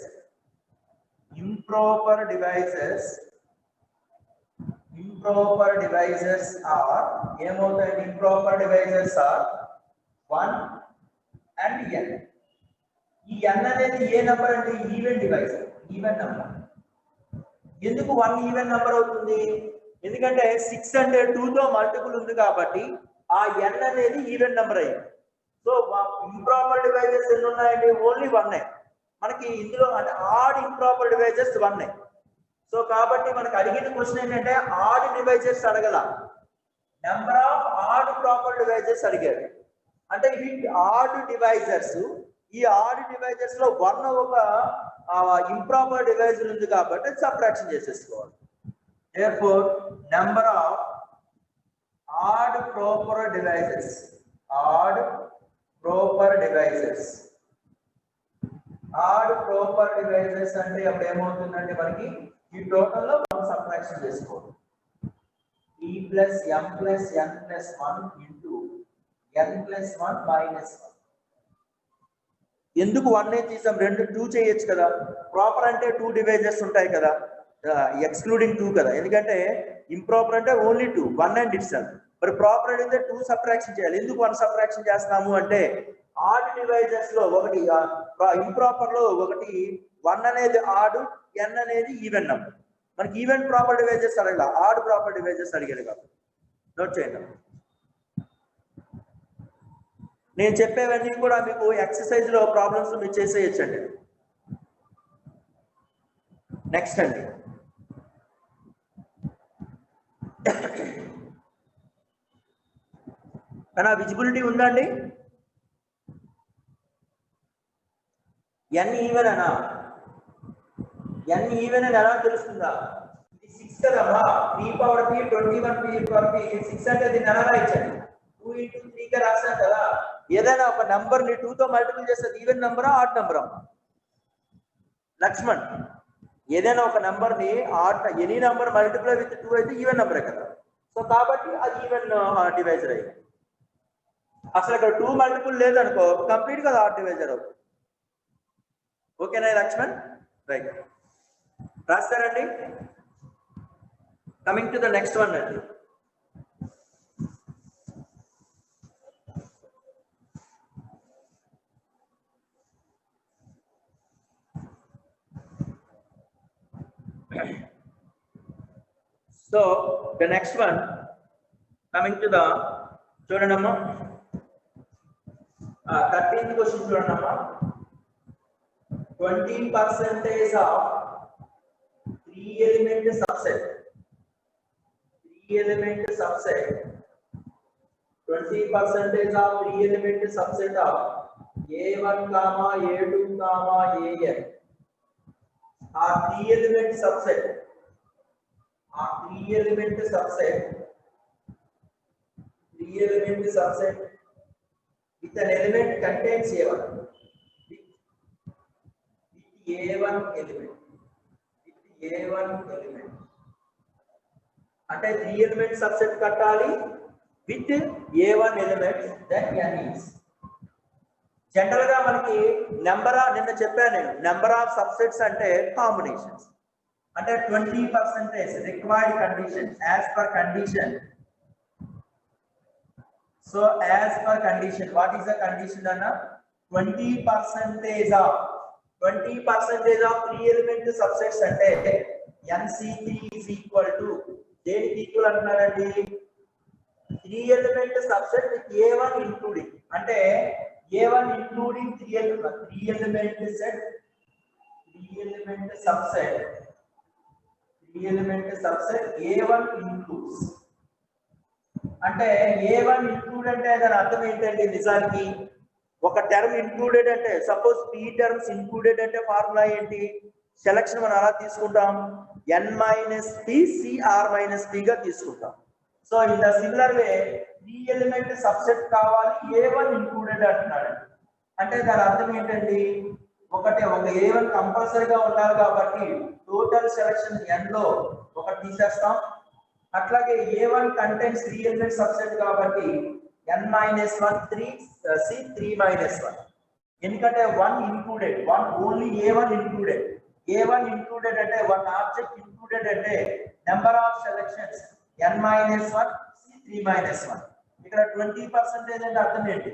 ఆర్ ఏమవుతాయి? Improper divisors are 1 and n. ఈ n అనేది ఏ నెంబర్ అంటే ఈవెన్ డివైజర్, ఈవెన్ నెంబర్. ఎందుకు 1 ఈవెన్ నెంబర్ అవుతుంది? ఎందుకంటే 6 అంటే 2 తో మల్టిపుల్ ఉంది కాబట్టి ఆ n అనేది ఈవెన్ నెంబర్ అయ్యింది. సో ఇంప్రాపర్ డివైజెస్ ఎన్ని ఉన్నాయండి? ఓన్లీ 1. మనకి ఇందులో అంటే ఆడ్ ఇంప్రాపర్ డివైజెస్ 1. సో కాబట్టి మనకు అడిగిన క్వశ్చన్ ఏంటంటే ఆడ్ డివైజెస్ అడగల, number of odd proper devices అడిగారు. అంటే ఇవి ఆడ్ డివైజర్స్. ఈ ఆడ్ డివైజర్స్ లో 1 ఒక ఇంప్రాపర్ డివైజర్ ఉంది కాబట్టి సబ్ట్రాక్షన్ చేసేసుకోవాలి. therefore number of odd proper devices అంటే అప్పుడు ఏమవుతుందంటే మనకి ఈ టోటల్ లో మనం సబ్ట్రాక్షన్ చేసుకోవాలి. p plus m plus n plus 1 into n plus 1 minus 1. ఎందుకు 1 తీసాం? 2 చేయొచ్చు కదా. ప్రాపర్ అంటే 2 డివైజెస్ ఉంటాయి కదా, ఎక్స్క్లూడింగ్ 2 కదా. ఎందుకంటే ఇంప్రాపర్ అంటే ఓన్లీ 2, 1 అండ్ ఇట్సెల్ఫ్. మరి ప్రాపర్ అంటే 2 సబ్ట్రాక్షన్ చేయాలి. ఎందుకు 1 సబ్ట్రాక్షన్ చేస్తున్నాము అంటే ఆడ్ డివైజెస్ లో ఒకటి ఇంప్రాపర్ లో ఒకటి 1 అనేది ఆడ్, n అనేది ఈవెన్ నెంబర్. మనకి ఈవెన్ ప్రాపర్ డివైజెస్ అడగల, ఆడ్ ప్రాపర్ డివైజెస్ అడిగాడు కాబట్టి నోట్ చేయండి. నేను చెప్పేవన్నీ కూడా మీకు ఎక్సర్సైజ్ లో ప్రాబ్లమ్స్ మీరు చేసేయచ్చండి. నెక్స్ట్ అండి, కానీ విజిబిలిటీ ఉందండి? n ఈవెన్ అనా? n ఈవెన్ అని ఎలా తెలుస్తుందా? ఇది 6 కదమ్మా, 3 power p 21 p power p 6 అంటే దీన్ని ఎలా రాయించండి? 2 into 3 గా రాసాం కదా. ఏదైనా ఒక నంబర్ ని 2 తో మల్టిపుల్ చేస్తే ఈవెన్ నంబరా ఆడ్ నంబరా? లక్ష్మణ్, ఏదైనా ఒక నంబర్ ని odd any number multiply with 2 అయితే ఈవెన్ నంబరే కదా. సో కాబట్టి అది ఈవెన్ డివైజర్ అయ్యింది. అసలు ఇక్కడ 2 మల్టిపుల్ లేదనుకో కంప్లీట్ గా ఆడ్ డివైజర్ అవుతుంది. ఓకేనా లక్ష్మణ్? రైట్, రాస్తారండి. Coming to the next one అండి. So the next one, coming to the చూడండమ్మా 13th question చూడండమ్మా. 20% of 3 element subset 20% of 3 element subset of A1, A2, AN are 3 element subset with an element contains A1 with A1 element అంటే 3 element subset కట్టాలి with A1 element, then n is general గా మనకి నిన్న చెప్పాను నేను, number of subsets అంటే combinations. అంటే 20% required condition as per condition. So as per condition, what is the condition అన్న? 20% of 3 element subsets అంటే NC3 is equal to దేనికి ఈక్వల్ అంటున్నారండి? 3 element subset with A1 including. అంటే A1 including 3 element set, 3 element subset A1 includes. అంటే A1 include అంటే దాని అర్థం ఏంటంటే నిజానికి ఒక టర్మ్ ఇంక్లూడెడ్ అంటే సపోజ్ p టర్మ్స్ ఇంక్లూడెడ్ అంటే ఫార్ములా ఏంటి? సెలక్షన్ మనం అలా తీసుకుంటాం n minus p cr minus p గా తీసుకుంటాం. So in the similar way 3 element subset కావాలి A1 ఇంక్లూడెడ్ అంటున్నాడు. అంటే దాని అర్థం ఏంటండి? ఒక A1 కంపల్సరీగా ఉండాలి కాబట్టి టోటల్ సెలక్షన్ n లో ఒకటి తీసేస్తాం. అట్లాగే A1 కంటెంట్స్ 3 ఎలిమెంట్ సబ్సెట్ కాబట్టి n minus 1 3 c 3 minus 1. ఎందుకంటే 1 included, 1 only A1 included. A1 included అంటే 1 ఆబ్జెక్ట్ included అంటే number of selections n minus 1 c 3 minus 1. ఇక్కడ 20% అంటే అర్థం ఏంటి?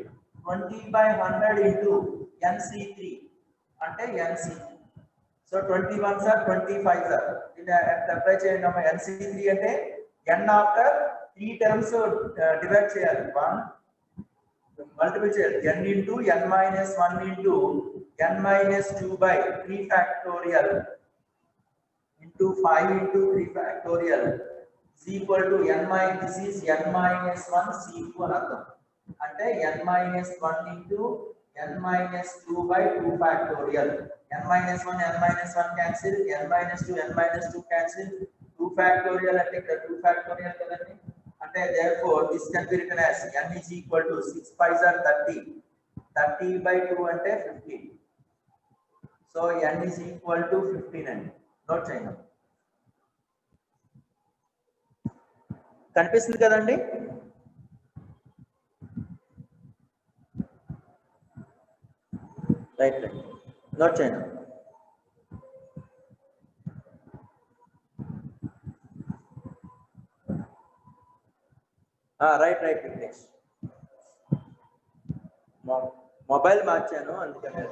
20/100 into nc3 అంటే nc3. సో 21 సార్ 25 సార్ ఇలా అప్లై చేయండి అమ్మా. nc3 అంటే n ఆఫ్టర్ 3 టర్మ్స్ డివైడ్ చేయాలి. 1 మల్టిపుల్ చేయాలి n into n minus 1 into n minus 2 by 3 factorial into 5 into 3 factorial is equal to n minus, this is n minus 1 c2 అని అర్థం. అంటే n minus 1 into n minus 2 by 2 factorial. n minus 1 n minus 1 cancel, n minus 2 n minus 2 cancel, 2 factorial అంటే ఇక్కడ 2 factorial కదండి. అంటే therefore this can be written as n is equal to 6 5s are 30, 30/2 అంటే 15. So n is equal to 15 అండి. Note చేయండి. కనిపిస్తుంది కదండి? Right right note చేయండి. రైట్ రైట్ నెక్స్ట్ మొబైల్ మార్చాను అందుకని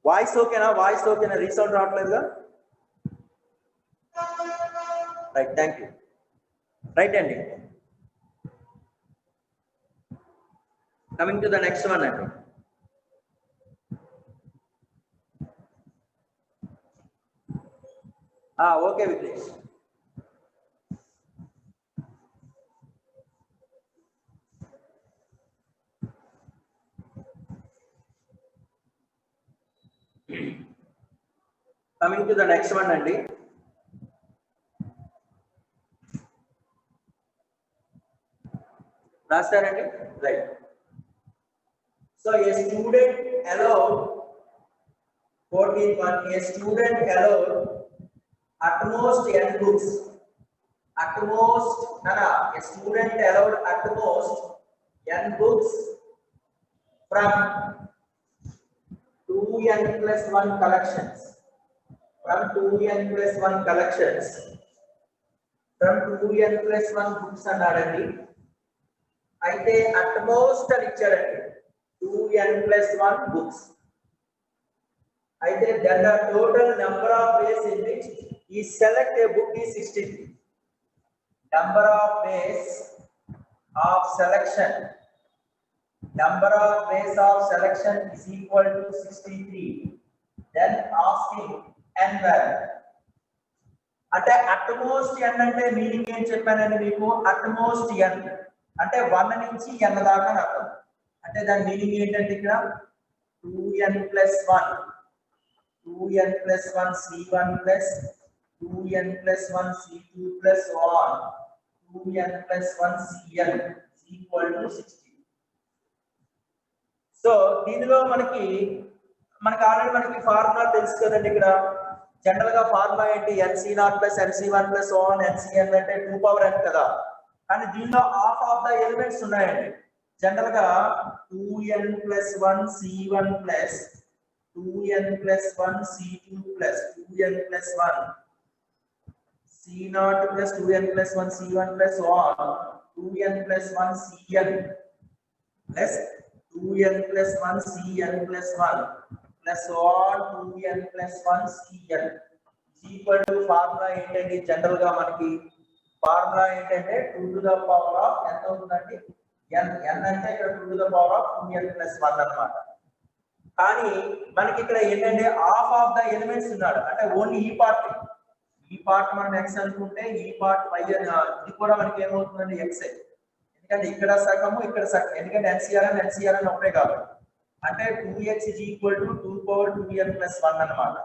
వాయిస్ ఓకేనా? రీసౌండ్ రావట్లేదుగా? Right thank you. రైట్ అండి. Coming to the next one అండి. Okay Vignesh. Coming to the next one అండి. రాస్తారండి? Right. So a student allowed 14th one, a student allowed at most n books. At most a student allowed at most n books from 2n plus 1 collections. From 2n plus 1 collections. From 2n plus 1 books అన్నాడండి. అయితే at most అని ఇచ్చారండి. 2n plus 1 books. అయితే then the total number of ways in which he select a book is 63. Number of ways of selection. Number of ways of selection is equal to 63. Then asking n value. అంటే at most n అంటే meaning ఏం చెప్పానండి మీకు? at most n అంటే 1 నుంచి n దాకా అని అర్థం. అంటే దాని మీనింగ్ ఏంటంటే ఇక్కడ 2n plus 1 2n plus 1 c1 plus 2n plus 1 c2 plus 1 2n plus 1 cn is equal to 60. So దీనిలో మనకి ఆల్రెడీ మనకి ఫార్ములా తెలుసు కదండి. ఇక్కడ జనరల్ గా ఫార్ములా ఏంటి? nc0 plus nc1 plus 1 ncn అంటే 2 power n కదా. కానీ దీనిలో హాఫ్ ఆఫ్ ద ఎలిమెంట్స్ ఉన్నాయండి. జనరల్ గా 2n plus 1 c1 plus 2n plus 1 c2 plus 2n plus 1 c0 plus 2n plus 1 c1 plus 1 2n plus 1 cn plus 2n plus 1 cn plus 1 plus 1 2n plus 1 cn is equal to formula ఏంటండి? General గా మనకి formula ఏంటంటే 2 to the power of ఎంత అవుతుందండి n అంటే ఇక్కడ 2 to the power of 2n plus 1 అన్నమాట. కానీ మనకి ఇక్కడ ఏంటంటే హాఫ్ ఆఫ్ ద ఎలిమెంట్స్ ఉన్నాడు అంటే ఓన్లీ ఈ పార్ట్ మనం x అనుకుంటే ఈ పార్ట్ y ఇది కూడా మనకి ఏమవుతుందండి x. ఎందుకంటే ఇక్కడ సగము ఇక్కడ సగం, ఎందుకంటే NCR అని ఒకటే కాబట్టి. అంటే 2x is equal to 2 power 2n plus 1 అన్నమాట.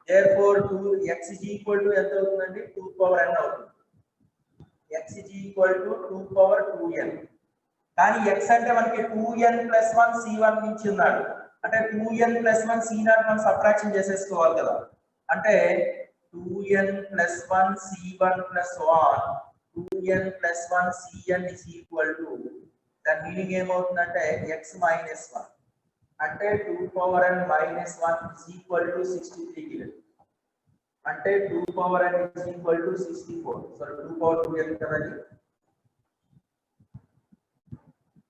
therefore 2x is equal to ఎంత అవుతుందండి 2 power n అవుతుంది. x is equal to 2 power 2n. కానీ x అంటే మనకి 2n plus 1 c1 నుంచి ఉన్నాడు అంటే 2n plus 1 c0 మనం సబ్ట్రాక్షన్ చేసేసుకోవాలి కదా. అంటే 2n plus 1 c1 plus 1 2n plus 1 cn is equal to దాని మీనింగ్ ఏమవుతుందంటే x minus 1 అంటే 2 power n minus 1 is equal to 63 kilo అంటే 2 power n is equal to 64. So 2 power 2n కదండి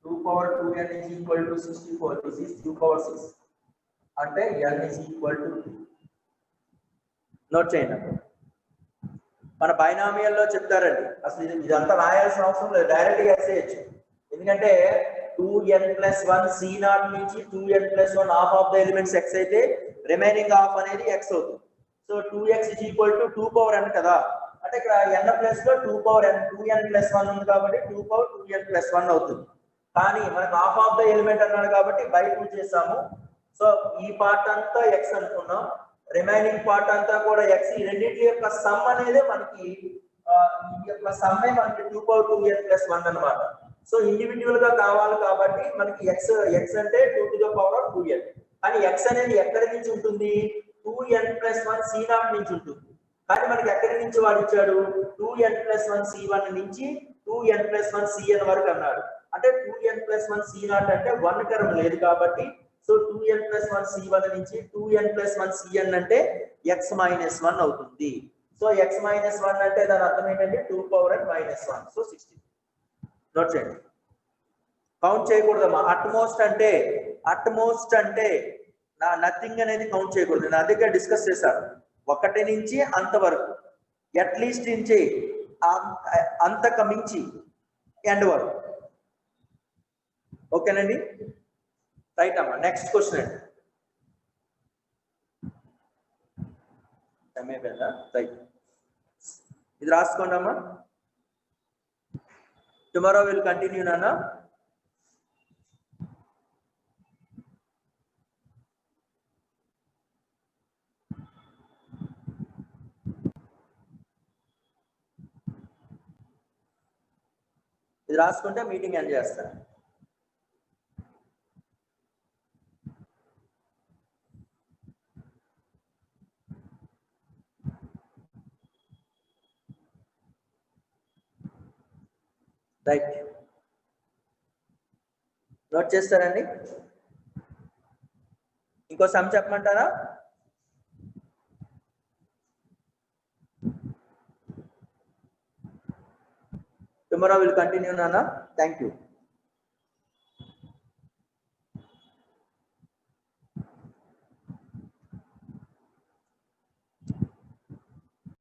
2 power 2n is equal to 64. this is 2 power 6 అంటే n is equal to 2. Note చేయండి. మన binomial లో చెప్తారండి అసలు ఇదంతా రాయాల్సిన అవసరం లేదు, డైరెక్ట్ గా వేసేయచ్చు. ఎందుకంటే 2n plus 1 c0 నుంచి 2n plus 1 half of the elements x అయితే రిమైనింగ్ హాఫ్ అనేది x అవుతుంది. So 2x is equal to 2 power n కదా. అంటే ఇక్కడ n ప్లస్ లో 2 power n 2n plus 1 ఉంది కాబట్టి 2 power 2n plus 1 అవుతుంది. కానీ మనకు హాఫ్ ఆఫ్ ద ఎలిమెంట్ అన్నాడు కాబట్టి బై 2 చేసాము. సో ఈ పార్ట్ అంతా x అనుకున్నాం, రిమైనింగ్ పార్ట్ అంతా కూడా x. ఈ రెండింటి యొక్క సమ్ అనేది మనకి ఈ యొక్క సమ్ మనకి 2 power 2n plus 1 అన్నమాట. సో ఇండివిడ్యువల్ గా కావాలి కాబట్టి మనకి x అంటే 2 to the power of 2n. కానీ x అనేది ఎక్కడి నుంచి ఉంటుంది 2n plus 1 c0 నుంచి ఉంటుంది. కానీ మనకి ఎక్కడి నుంచి వాడు ఇచ్చాడు 2n plus 1 c1 నుంచి 2n plus 1 cn వరకు అన్నాడు. అంటే 2n plus 1 c0 అంటే 1 టర్మ్ లేదు కాబట్టి సో 2n plus 1 c1 నుంచి 2n plus 1 cn అంటే x minus 1 అవుతుంది. సో x minus 1 అంటే దాని అర్థం ఏంటంటే 2 power n minus 1. So 60. Note చేయండి. కౌంట్ చేయకూడదమ్మా. అట్మోస్ట్ అంటే నథింగ్ అనేది కౌంట్ చేయకూడదు. నేను అదిగా డిస్కస్ చేశాను 1 నుంచి అంతవరకు, అట్లీస్ట్ నుంచి అంతకు మించి ఎండ్ వరకు. ఓకేనండి, రైట్ అమ్మా. నెక్స్ట్ క్వశ్చన్ అండి. అయిపోయిందా? రైట్, ఇది రాసుకోండి అమ్మా. టుమారో విల్ కంటిన్యూ నాన్న. ఇది రాసుకుంటే మీటింగ్ ఎండ్ చేస్తాను. రైట్, నోట్ చేస్తారండి. ఇంకో సమ్ చెప్పమంటారా? టుమారో విల్ కంటిన్యూ నాన్న. Thank you.